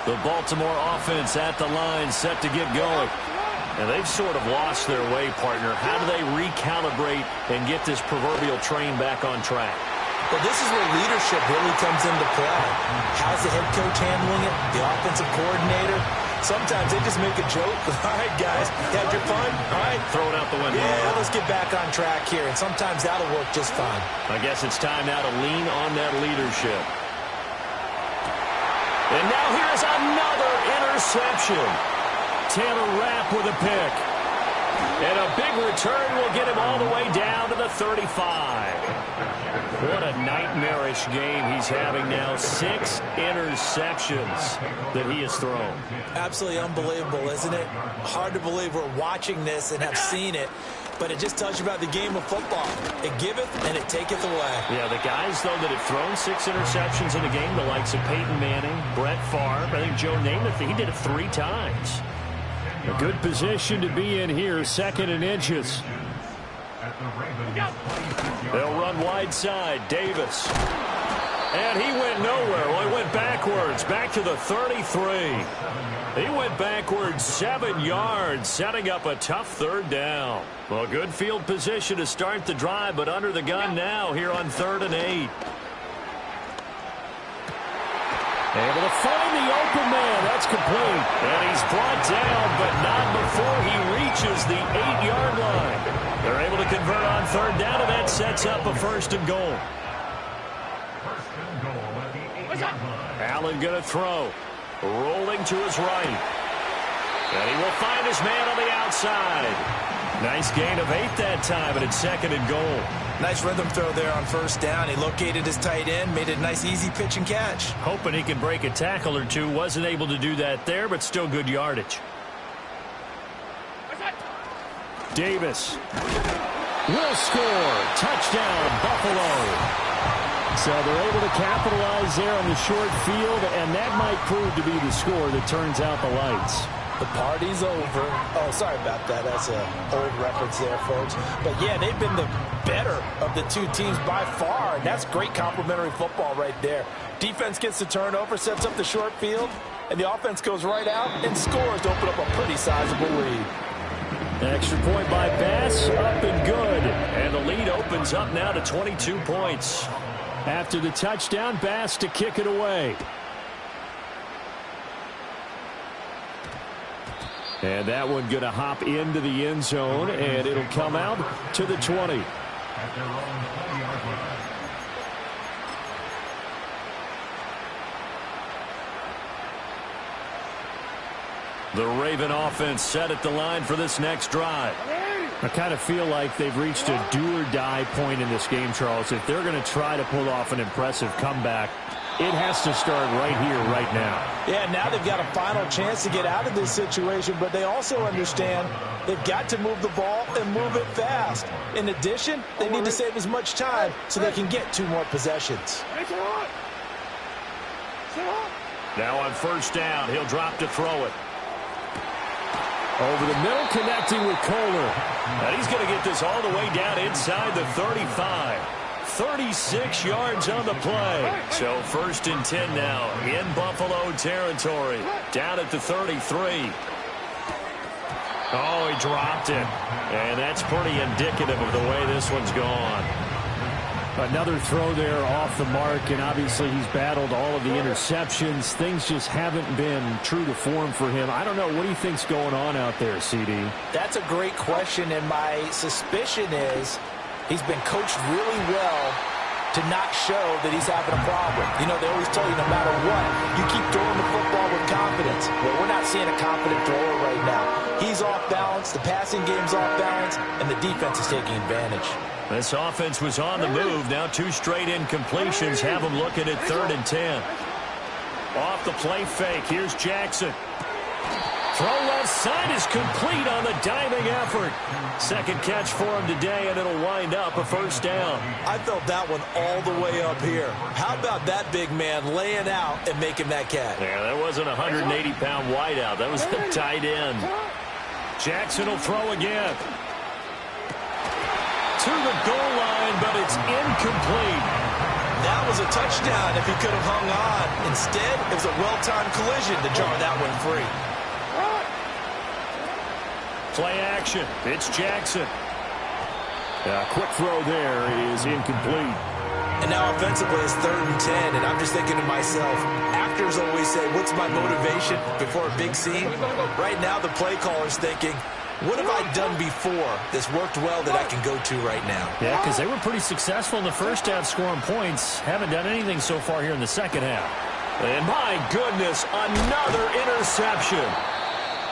The Baltimore offense at the line, set to get going. And they've sort of lost their way, partner. How do they recalibrate and get this proverbial train back on track? Well, this is where leadership really comes into play. How's the head coach handling it? The offensive coordinator? Sometimes they just make a joke. All right, guys, you had your fun? All right. Throw it out the window. Yeah, let's get back on track here. And sometimes that'll work just fine. I guess it's time now to lean on that leadership. And now here's another interception. Taylor Rapp with a pick. And a big return will get him all the way down to the 35. What a nightmarish game he's having now. 6 interceptions that he has thrown. Absolutely unbelievable, isn't it? Hard to believe we're watching this and have seen it. But it just tells you about the game of football. It giveth and it taketh away. Yeah, the guys, though, that have thrown 6 interceptions in a game, the likes of Peyton Manning, Brett Favre, I think Joe Namath, he did it 3 times. A good position to be in here, 2nd and inches. They'll run wide side. Davis. And he went nowhere. Well, he went backwards, back to the 33. He went backwards 7 yards, setting up a tough 3rd down. Well, good field position to start the drive, but under the gun now here on 3rd and 8. Able to find the open man. That's complete. And he's brought down, but not before he reaches the 8-yard line. They're able to convert on 3rd down, and that sets up a 1st and goal. Allen going to throw. Rolling to his right. And he will find his man on the outside. Nice gain of 8 that time, and it's 2nd and goal. Nice rhythm throw there on 1st down. He located his tight end, made it a nice easy pitch and catch. Hoping he can break a tackle or two. Wasn't able to do that there, but still good yardage. Davis will score. Touchdown, Buffalo. So they're able to capitalize there on the short field, and that might prove to be the score that turns out the lights. The party's over. Oh, sorry about that. That's an old reference there, folks. But, yeah, they've been the better of the 2 teams by far, and that's great complimentary football right there. Defense gets the turnover, sets up the short field, and the offense goes right out and scores to open up a pretty sizable lead. Extra point by Bass, up and good. And the lead opens up now to 22 points. After the touchdown, Bass to kick it away. And that one going to hop into the end zone, and it'll come out to the 20. The Raven offense set at the line for this next drive. I kind of feel like they've reached a do-or-die point in this game, Charles. If they're going to try to pull off an impressive comeback, it has to start right here, right now. Yeah, now they've got a final chance to get out of this situation, but they also understand they've got to move the ball and move it fast. In addition, they need to save as much time so they can get 2 more possessions. Now on 1st down, he'll drop to throw it. Over the middle, connecting with Kohler. And he's going to get this all the way down inside the 35. 36 yards on the play. So 1st and 10 now in Buffalo territory. Down at the 33. Oh, he dropped it. And that's pretty indicative of the way this one's gone. Another throw there off the mark, and obviously he's battled all of the interceptions. Things just haven't been true to form for him. I don't know. What do you think's going on out there, CD? That's a great question, and my suspicion is he's been coached really well to not show that he's having a problem. You know, they always tell you no matter what, you keep throwing the football with confidence. Well, we're not seeing a confident thrower right now. He's off balance, the passing game's off balance, and the defense is taking advantage. This offense was on the move. Now 2 straight incompletions have them looking at 3rd and 10. Off the play fake. Here's Jackson. Throw left side is complete on the diving effort. 2nd catch for him today, and it'll wind up a 1st down. I felt that one all the way up here. How about that big man laying out and making that catch? Yeah, that wasn't a 180-pound wideout. That was the tight end. Jackson will throw again. To the goal line, but it's incomplete. That was a touchdown if he could have hung on. Instead, it was a well-timed collision to jar that one free. Play action. It's Jackson. A quick throw there is incomplete. And now offensively it's 3rd and 10, and I'm just thinking to myself, actors always say, what's my motivation before a big scene? Right now the play caller's thinking, what have I done before that's worked well that I can go to right now? Yeah, because they were pretty successful in the 1st half scoring points. Haven't done anything so far here in the 2nd half. And my goodness, another interception.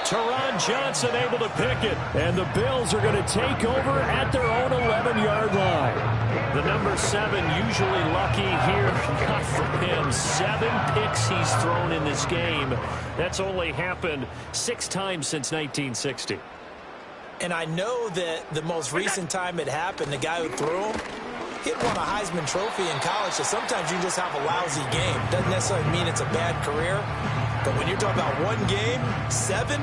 Teron Johnson able to pick it. And the Bills are going to take over at their own 11-yard line. The number 7 usually lucky here. Not for him. 7 picks he's thrown in this game. That's only happened 6 times since 1960. And I know that the most recent time it happened, the guy who threw him, he had won a Heisman Trophy in college, so sometimes you just have a lousy game. Doesn't necessarily mean it's a bad career. But when you're talking about one game, 7,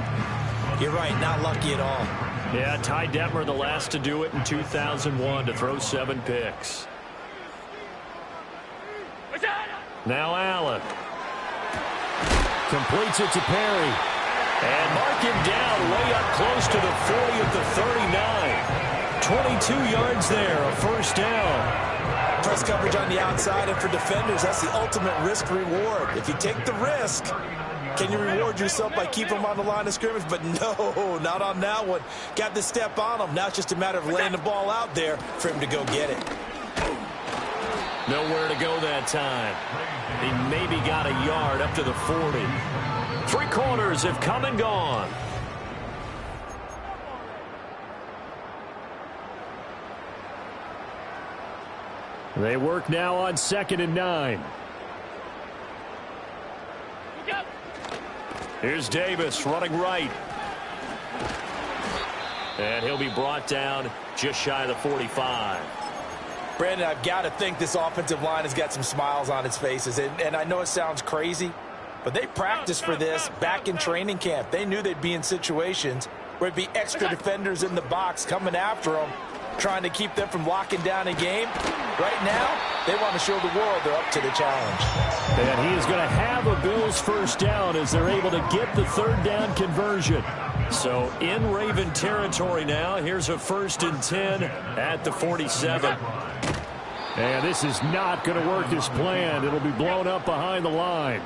you're right, not lucky at all. Yeah, Ty Detmer, the last to do it in 2001, to throw 7 picks. Now Allen. Completes it to Perry. And mark him down way up close to the 40 at the 39. 22 yards there, a first down. Press coverage on the outside, and for defenders, that's the ultimate risk-reward. If you take the risk, can you reward yourself by keeping them on the line of scrimmage? But no, not on that one. Got the step on him. Now it's just a matter of laying the ball out there for him to go get it. Nowhere to go that time. He maybe got a yard up to the 40. 3 quarters have come and gone. They work now on 2nd and 9. Here's Davis running right. And he'll be brought down just shy of the 45. Brandon, I've got to think this offensive line has got some smiles on its faces. And I know it sounds crazy, but they practiced for this back in training camp. They knew they'd be in situations where it'd be extra defenders in the box coming after them, trying to keep them from locking down a game. Right now, they want to show the world they're up to the challenge. And he is going to have a Bills first down as they're able to get the 3rd down conversion. So in Raven territory now. Here's a 1st and 10 at the 47. And this is not going to work as planned. It'll be blown up behind the line.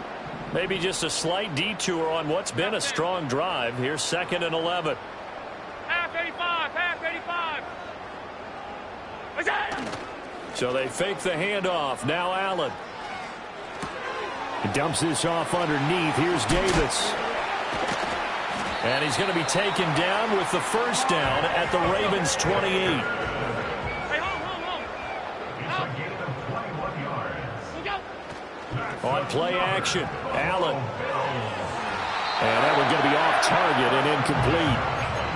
Maybe just a slight detour on what's been a strong drive. Here's 2nd and 11. Half 85, half 85. So they fake the handoff. Now Allen. He dumps this off underneath. Here's Davis. And he's going to be taken down with the first down at the Ravens 28. Hey, hold. On play action, Allen. And that one's going to be off target and incomplete.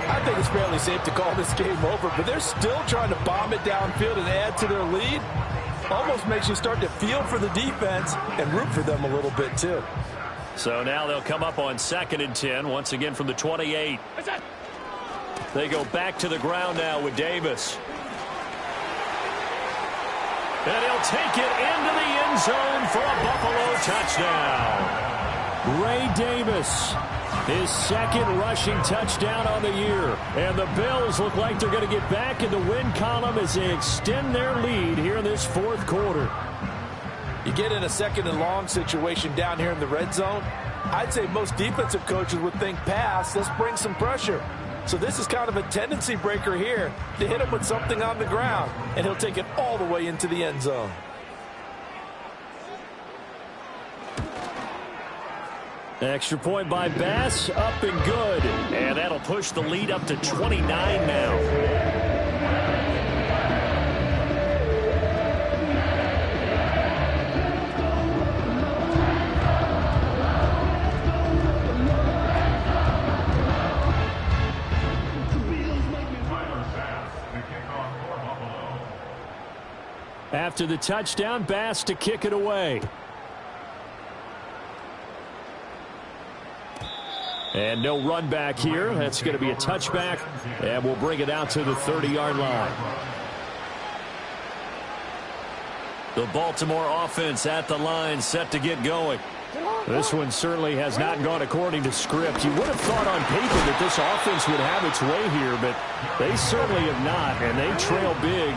I think it's fairly safe to call this game over, but they're still trying to bomb it downfield and add to their lead. Almost makes you start to feel for the defense and root for them a little bit, too. So now they'll come up on 2nd and 10, once again from the 28. They go back to the ground now with Davis. And he'll take it into the end zone for a Buffalo touchdown. Ray Davis, his 2nd rushing touchdown on the year. And the Bills look like they're going to get back in the win column as they extend their lead here in this 4th quarter. You get in a 2nd and long situation down here in the red zone, I'd say most defensive coaches would think pass, let's bring some pressure. So this is kind of a tendency breaker here to hit him with something on the ground, and he'll take it all the way into the end zone. Extra point by Bass, up and good. And that'll push the lead up to 29 now. After the touchdown, Bass to kick it away. And no run back here. That's going to be a touchback, and we'll bring it out to the 30-yard line. The Baltimore offense at the line, set to get going. This one certainly has not gone according to script. You would have thought on paper that this offense would have its way here, but they certainly have not, and they trail big.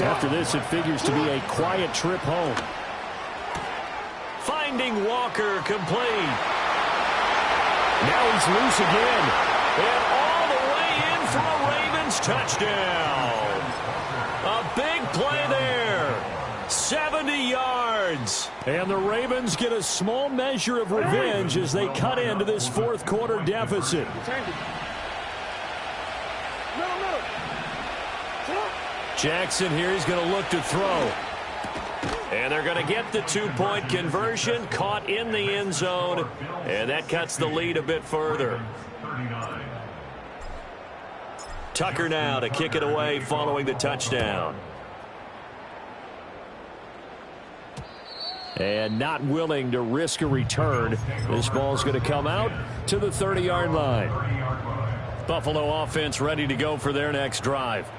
After this, it figures to be a quiet trip home. Finding Walker, complete. Now he's loose again. And all the way in for a Ravens touchdown. A big play there. 70 yards. yards. And the Ravens get a small measure of revenge as they cut into this fourth quarter deficit. Jackson here is going to look to throw. And they're going to get the two-point conversion, caught in the end zone, and that cuts the lead a bit further. Tucker now to kick it away following the touchdown. And not willing to risk a return. This ball's going to come out to the 30-yard line. Buffalo offense ready to go for their next drive.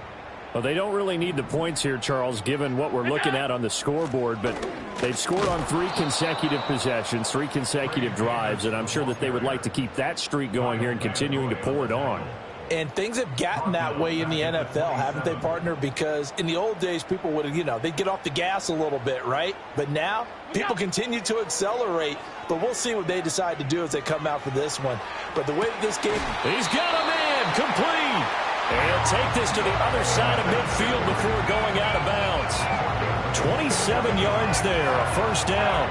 Well, they don't really need the points here, Charles, given what we're looking at on the scoreboard, but they've scored on 3 consecutive possessions, 3 consecutive drives, and I'm sure that they would like to keep that streak going here and continuing to pull it on. And things have gotten that way in the NFL, haven't they, partner? Because in the old days, people would, they'd get off the gas a little bit, right? But now, people continue to accelerate. But we'll see what they decide to do as they come out for this one. But the way that this game... He's got a man complete. And he'll take this to the other side of midfield before going out of bounds. 27 yards there, a first down.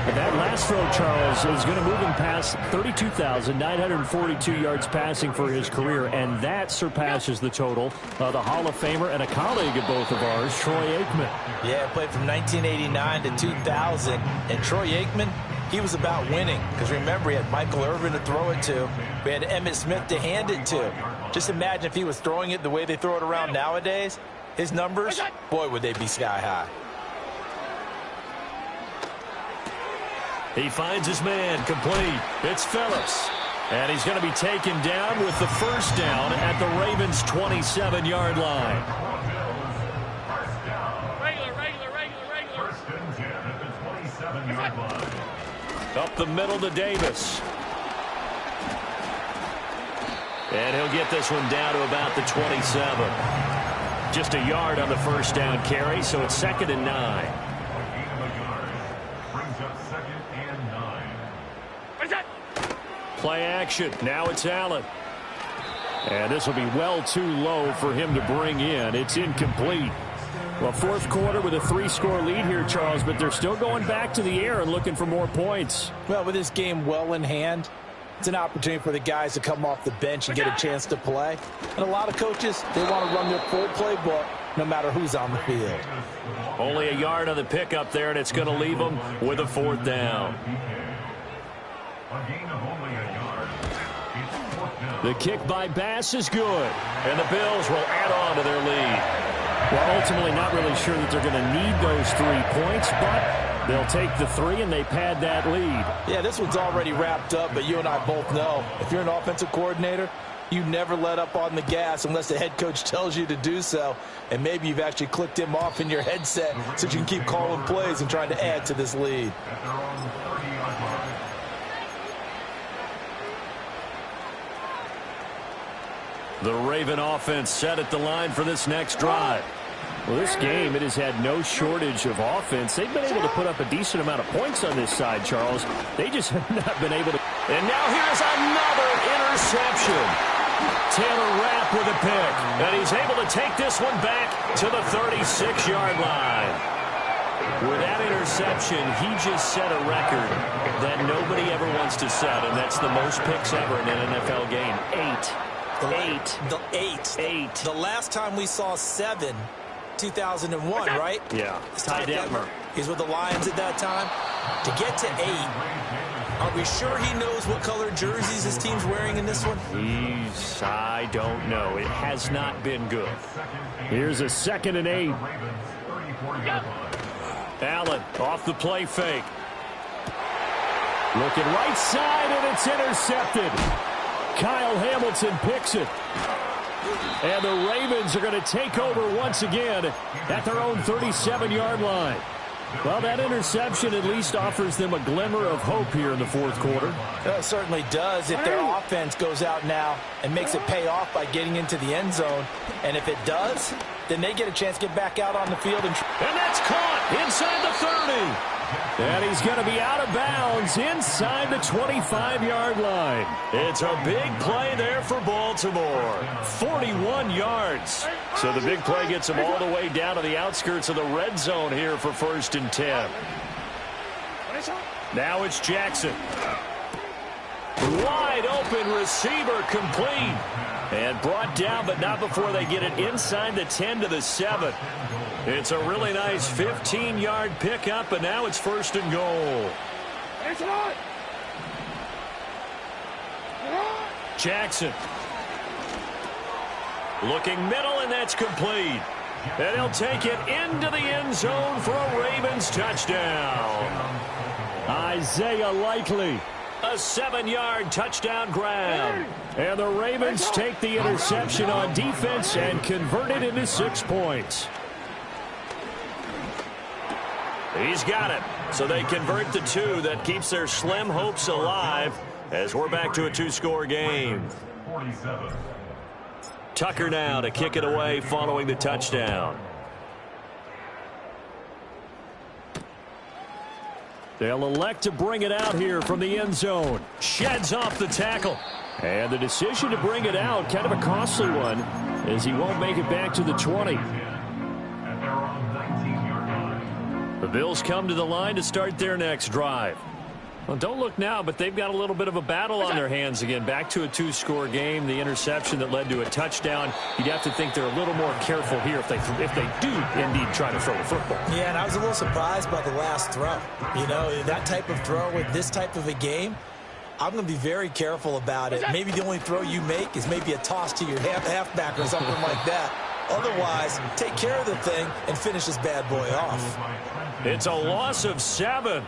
And that last throw, Charles, is going to move him past 32,942 yards passing for his career, and that surpasses the total of the Hall of Famer and a colleague of both of ours, Troy Aikman. Yeah, played from 1989 to 2000, and Troy Aikman, he was about winning. Because remember, he had Michael Irvin to throw it to. We had Emmitt Smith to hand it to. Just imagine if he was throwing it the way they throw it around nowadays. His numbers, boy, would they be sky high. He finds his man complete. It's Phillips. And he's going to be taken down with the first down at the Ravens' 27-yard line. Regular. First and 10 at the 27-yard line. Up the middle to Davis. And he'll get this one down to about the 27. Just a yard on the first down carry, so it's 2nd and 9. Play action. Now it's Allen. And this will be well too low for him to bring in. It's incomplete. Well, fourth quarter with a 3-score lead here, Charles, but they're still going back to the air and looking for more points. Well, with this game well in hand, it's an opportunity for the guys to come off the bench and get a chance to play. And a lot of coaches, they want to run their full playbook no matter who's on the field. Only a yard on the pickup there, and it's going to leave them with a 4th down. The kick by Bass is good. And the Bills will add on to their lead. Well, ultimately not really sure that they're going to need those 3 points, but they'll take the 3 and they pad that lead. Yeah, this one's already wrapped up, but you and I both know if you're an offensive coordinator, you never let up on the gas unless the head coach tells you to do so. And maybe you've actually clicked him off in your headset so you can keep calling plays and trying to add to this lead. The Raven offense set at the line for this next drive. Well, this game, it has had no shortage of offense. They've been able to put up a decent amount of points on this side, Charles. They just have not been able to. And now here's another interception. Taylor Rapp with a pick. And he's able to take this one back to the 36-yard line. With that interception, he just set a record that nobody ever wants to set, and that's the most picks ever in an NFL game. 8. The last time we saw 7, 2001, right? Yeah. Ty Detmer. He's with the Lions at that time. To get to 8, are we sure he knows what color jerseys his team's wearing in this one? I don't know. It has not been good. Here's a 2nd and 8. Allen off the play fake. Looking right side, and it's intercepted. Kyle Hamilton picks it. And the Ravens are going to take over once again at their own 37-yard line. Well, that interception at least offers them a glimmer of hope here in the fourth quarter. It certainly does if their offense goes out now and makes it pay off by getting into the end zone. And if it does, then they get a chance to get back out on the field. And that's caught inside the 30. And he's going to be out of bounds inside the 25-yard line. It's a big play there for Baltimore. 41 yards. So the big play gets them all the way down to the outskirts of the red zone here for 1st and 10. Now it's Jackson. Wide open receiver complete. And brought down, but not before they get it inside the 10 to the 7. It's a really nice 15-yard pickup, and now it's 1st and goal. Jackson. Looking middle, and that's complete. And he'll take it into the end zone for a Ravens touchdown. Isaiah Likely. A 7-yard touchdown grab. And the Ravens take the interception on defense and convert it into 6 points. He's got it. So they convert the 2. That keeps their slim hopes alive as we're back to a 2-score game. 47. Tucker now to kick it away following the touchdown. They'll elect to bring it out here from the end zone. Sheds off the tackle. And the decision to bring it out, kind of a costly one, as he won't make it back to the 20. The Bills come to the line to start their next drive. Well, don't look now, but they've got a little bit of a battle on their hands again. Back to a 2-score game. The interception that led to a touchdown. You'd have to think they're a little more careful here if they do indeed try to throw the football. Yeah, and I was a little surprised by the last throw. You know, that type of throw with this type of a game, I'm going to be very careful about it. Maybe the only throw you make is maybe a toss to your halfback or something like that. Otherwise, take care of the thing and finish this bad boy off. It's a loss of 7.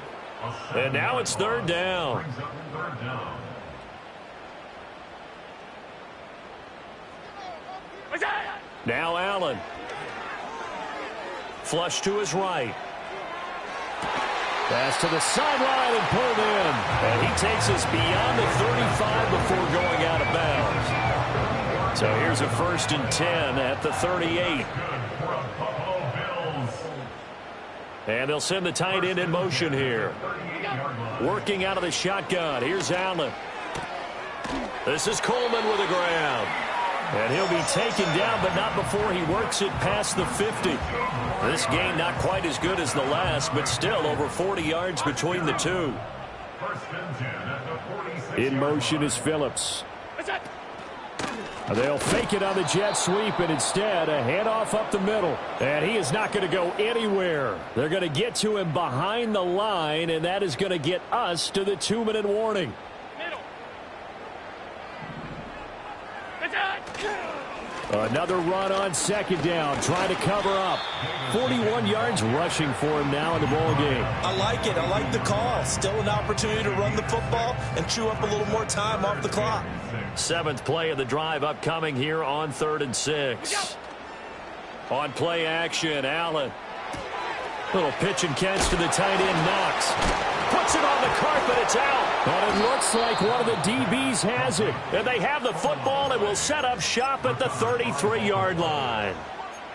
And now it's 3rd down. Now Allen. Flush to his right. Pass to the sideline and pulled in. And he takes us beyond the 35 before going out of bounds. So here's a 1st and 10 at the 38. And they'll send the tight end in motion here. Working out of the shotgun. Here's Allen. This is Coleman with a grab. And he'll be taken down, but not before he works it past the 50. This game not quite as good as the last, but still over 40 yards between the two. In motion is Phillips. They'll fake it on the jet sweep, and instead a handoff up the middle. And he is not going to go anywhere. They're going to get to him behind the line, and that is going to get us to the 2-minute warning. Another run on 2nd down, trying to cover up. 41 yards rushing for him now in the ball game. I like it. I like the call. Still an opportunity to run the football and chew up a little more time off the clock. 7th play of the drive upcoming here on 3rd and 6. On play action, Allen. Little pitch and catch to the tight end, Knox. Puts it on the carpet, it's out. And it looks like one of the DBs has it. And they have the football and will set up shop at the 33-yard line.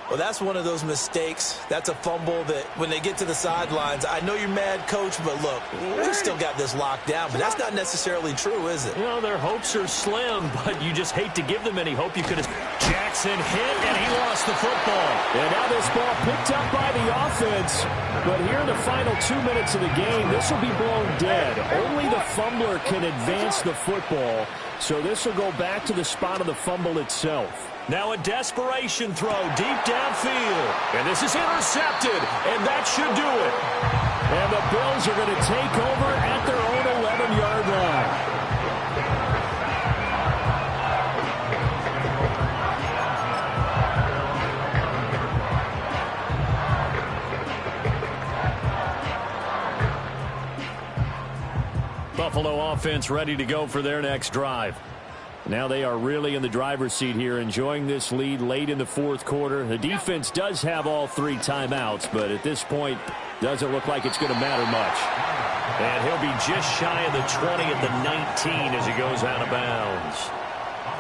Well, that's one of those mistakes. That's a fumble that when they get to the sidelines, I know you're mad, coach, but look, we still got this locked down. But that's not necessarily true, is it? You know, their hopes are slim, but you just hate to give them any hope. You could have. Jackson hit, and he lost the football. And now this ball picked up by the offense. But here in the final 2 minutes of the game, this will be blown dead. Only the fumbler can advance the football. So this will go back to the spot of the fumble itself. Now a desperation throw deep downfield. And this is intercepted, and that should do it. And the Bills are going to take over at their own 11-yard line. Buffalo offense ready to go for their next drive. Now they are really in the driver's seat here, enjoying this lead late in the 4th quarter. The defense does have all 3 timeouts, but at this point, doesn't look like it's going to matter much. And he'll be just shy of the 20 at the 19 as he goes out of bounds.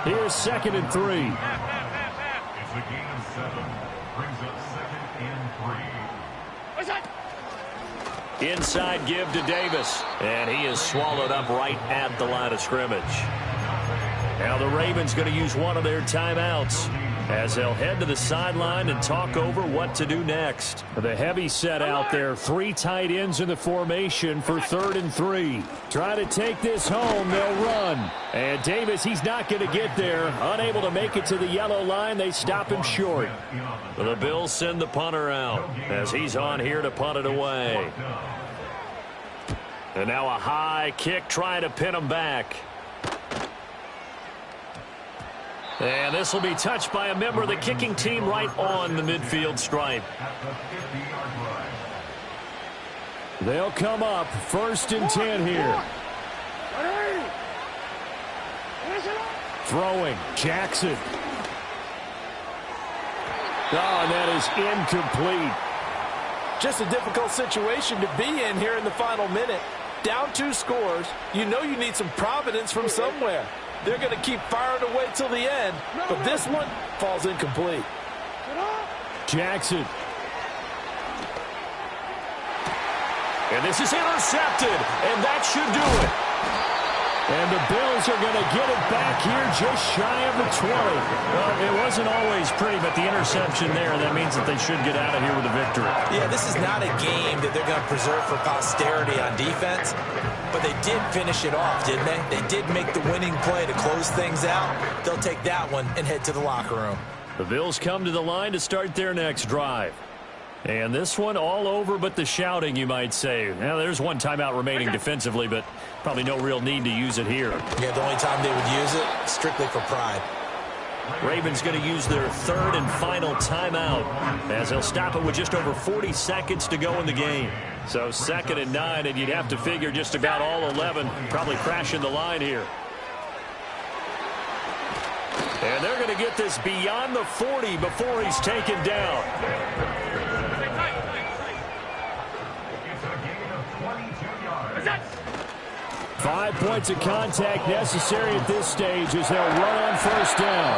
Here's 2nd and 3. It's a gain of 7. Brings up 2nd and 3. Inside give to Davis. And he is swallowed up right at the line of scrimmage. Now the Ravens going to use one of their timeouts. as they'll head to the sideline and talk over what to do next. The heavy set out there. 3 tight ends in the formation for 3rd and 3. Try to take this home. They'll run. And Davis, he's not going to get there. Unable to make it to the yellow line. They stop him short. The Bills send the punter out as he's on here to punt it away. And now a high kick trying to pin him back. And this will be touched by a member of the kicking team right on the midfield stripe. They'll come up 1st and 10 here. Throwing, Jackson. Oh, and that is incomplete. Just a difficult situation to be in here in the final minute. Down 2 scores. You know you need some providence from somewhere. They're going to keep firing away till the end, but this one falls incomplete. Jackson. And this is intercepted, and that should do it. And the Bills are going to get it back here just shy of the 20. Well, it wasn't always pretty, but the interception there, that means that they should get out of here with a victory. Yeah, this is not a game that they're going to preserve for posterity on defense, but they did finish it off, didn't they? They did make the winning play to close things out. They'll take that one and head to the locker room. The Bills come to the line to start their next drive. And this one all over but the shouting, you might say. Now, there's one timeout remaining defensively, but probably no real need to use it here. Yeah, the only time they would use it, strictly for pride. Ravens going to use their 3rd and final timeout as they'll stop it with just over 40 seconds to go in the game. So 2nd and 9, and you'd have to figure just about all 11 probably crashing the line here. And they're going to get this beyond the 40 before he's taken down. 5 points of contact necessary at this stage as they'll run on 1st down.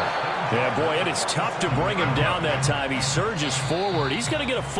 Yeah, boy, it is tough to bring him down that time. He surges forward. He's going to get a full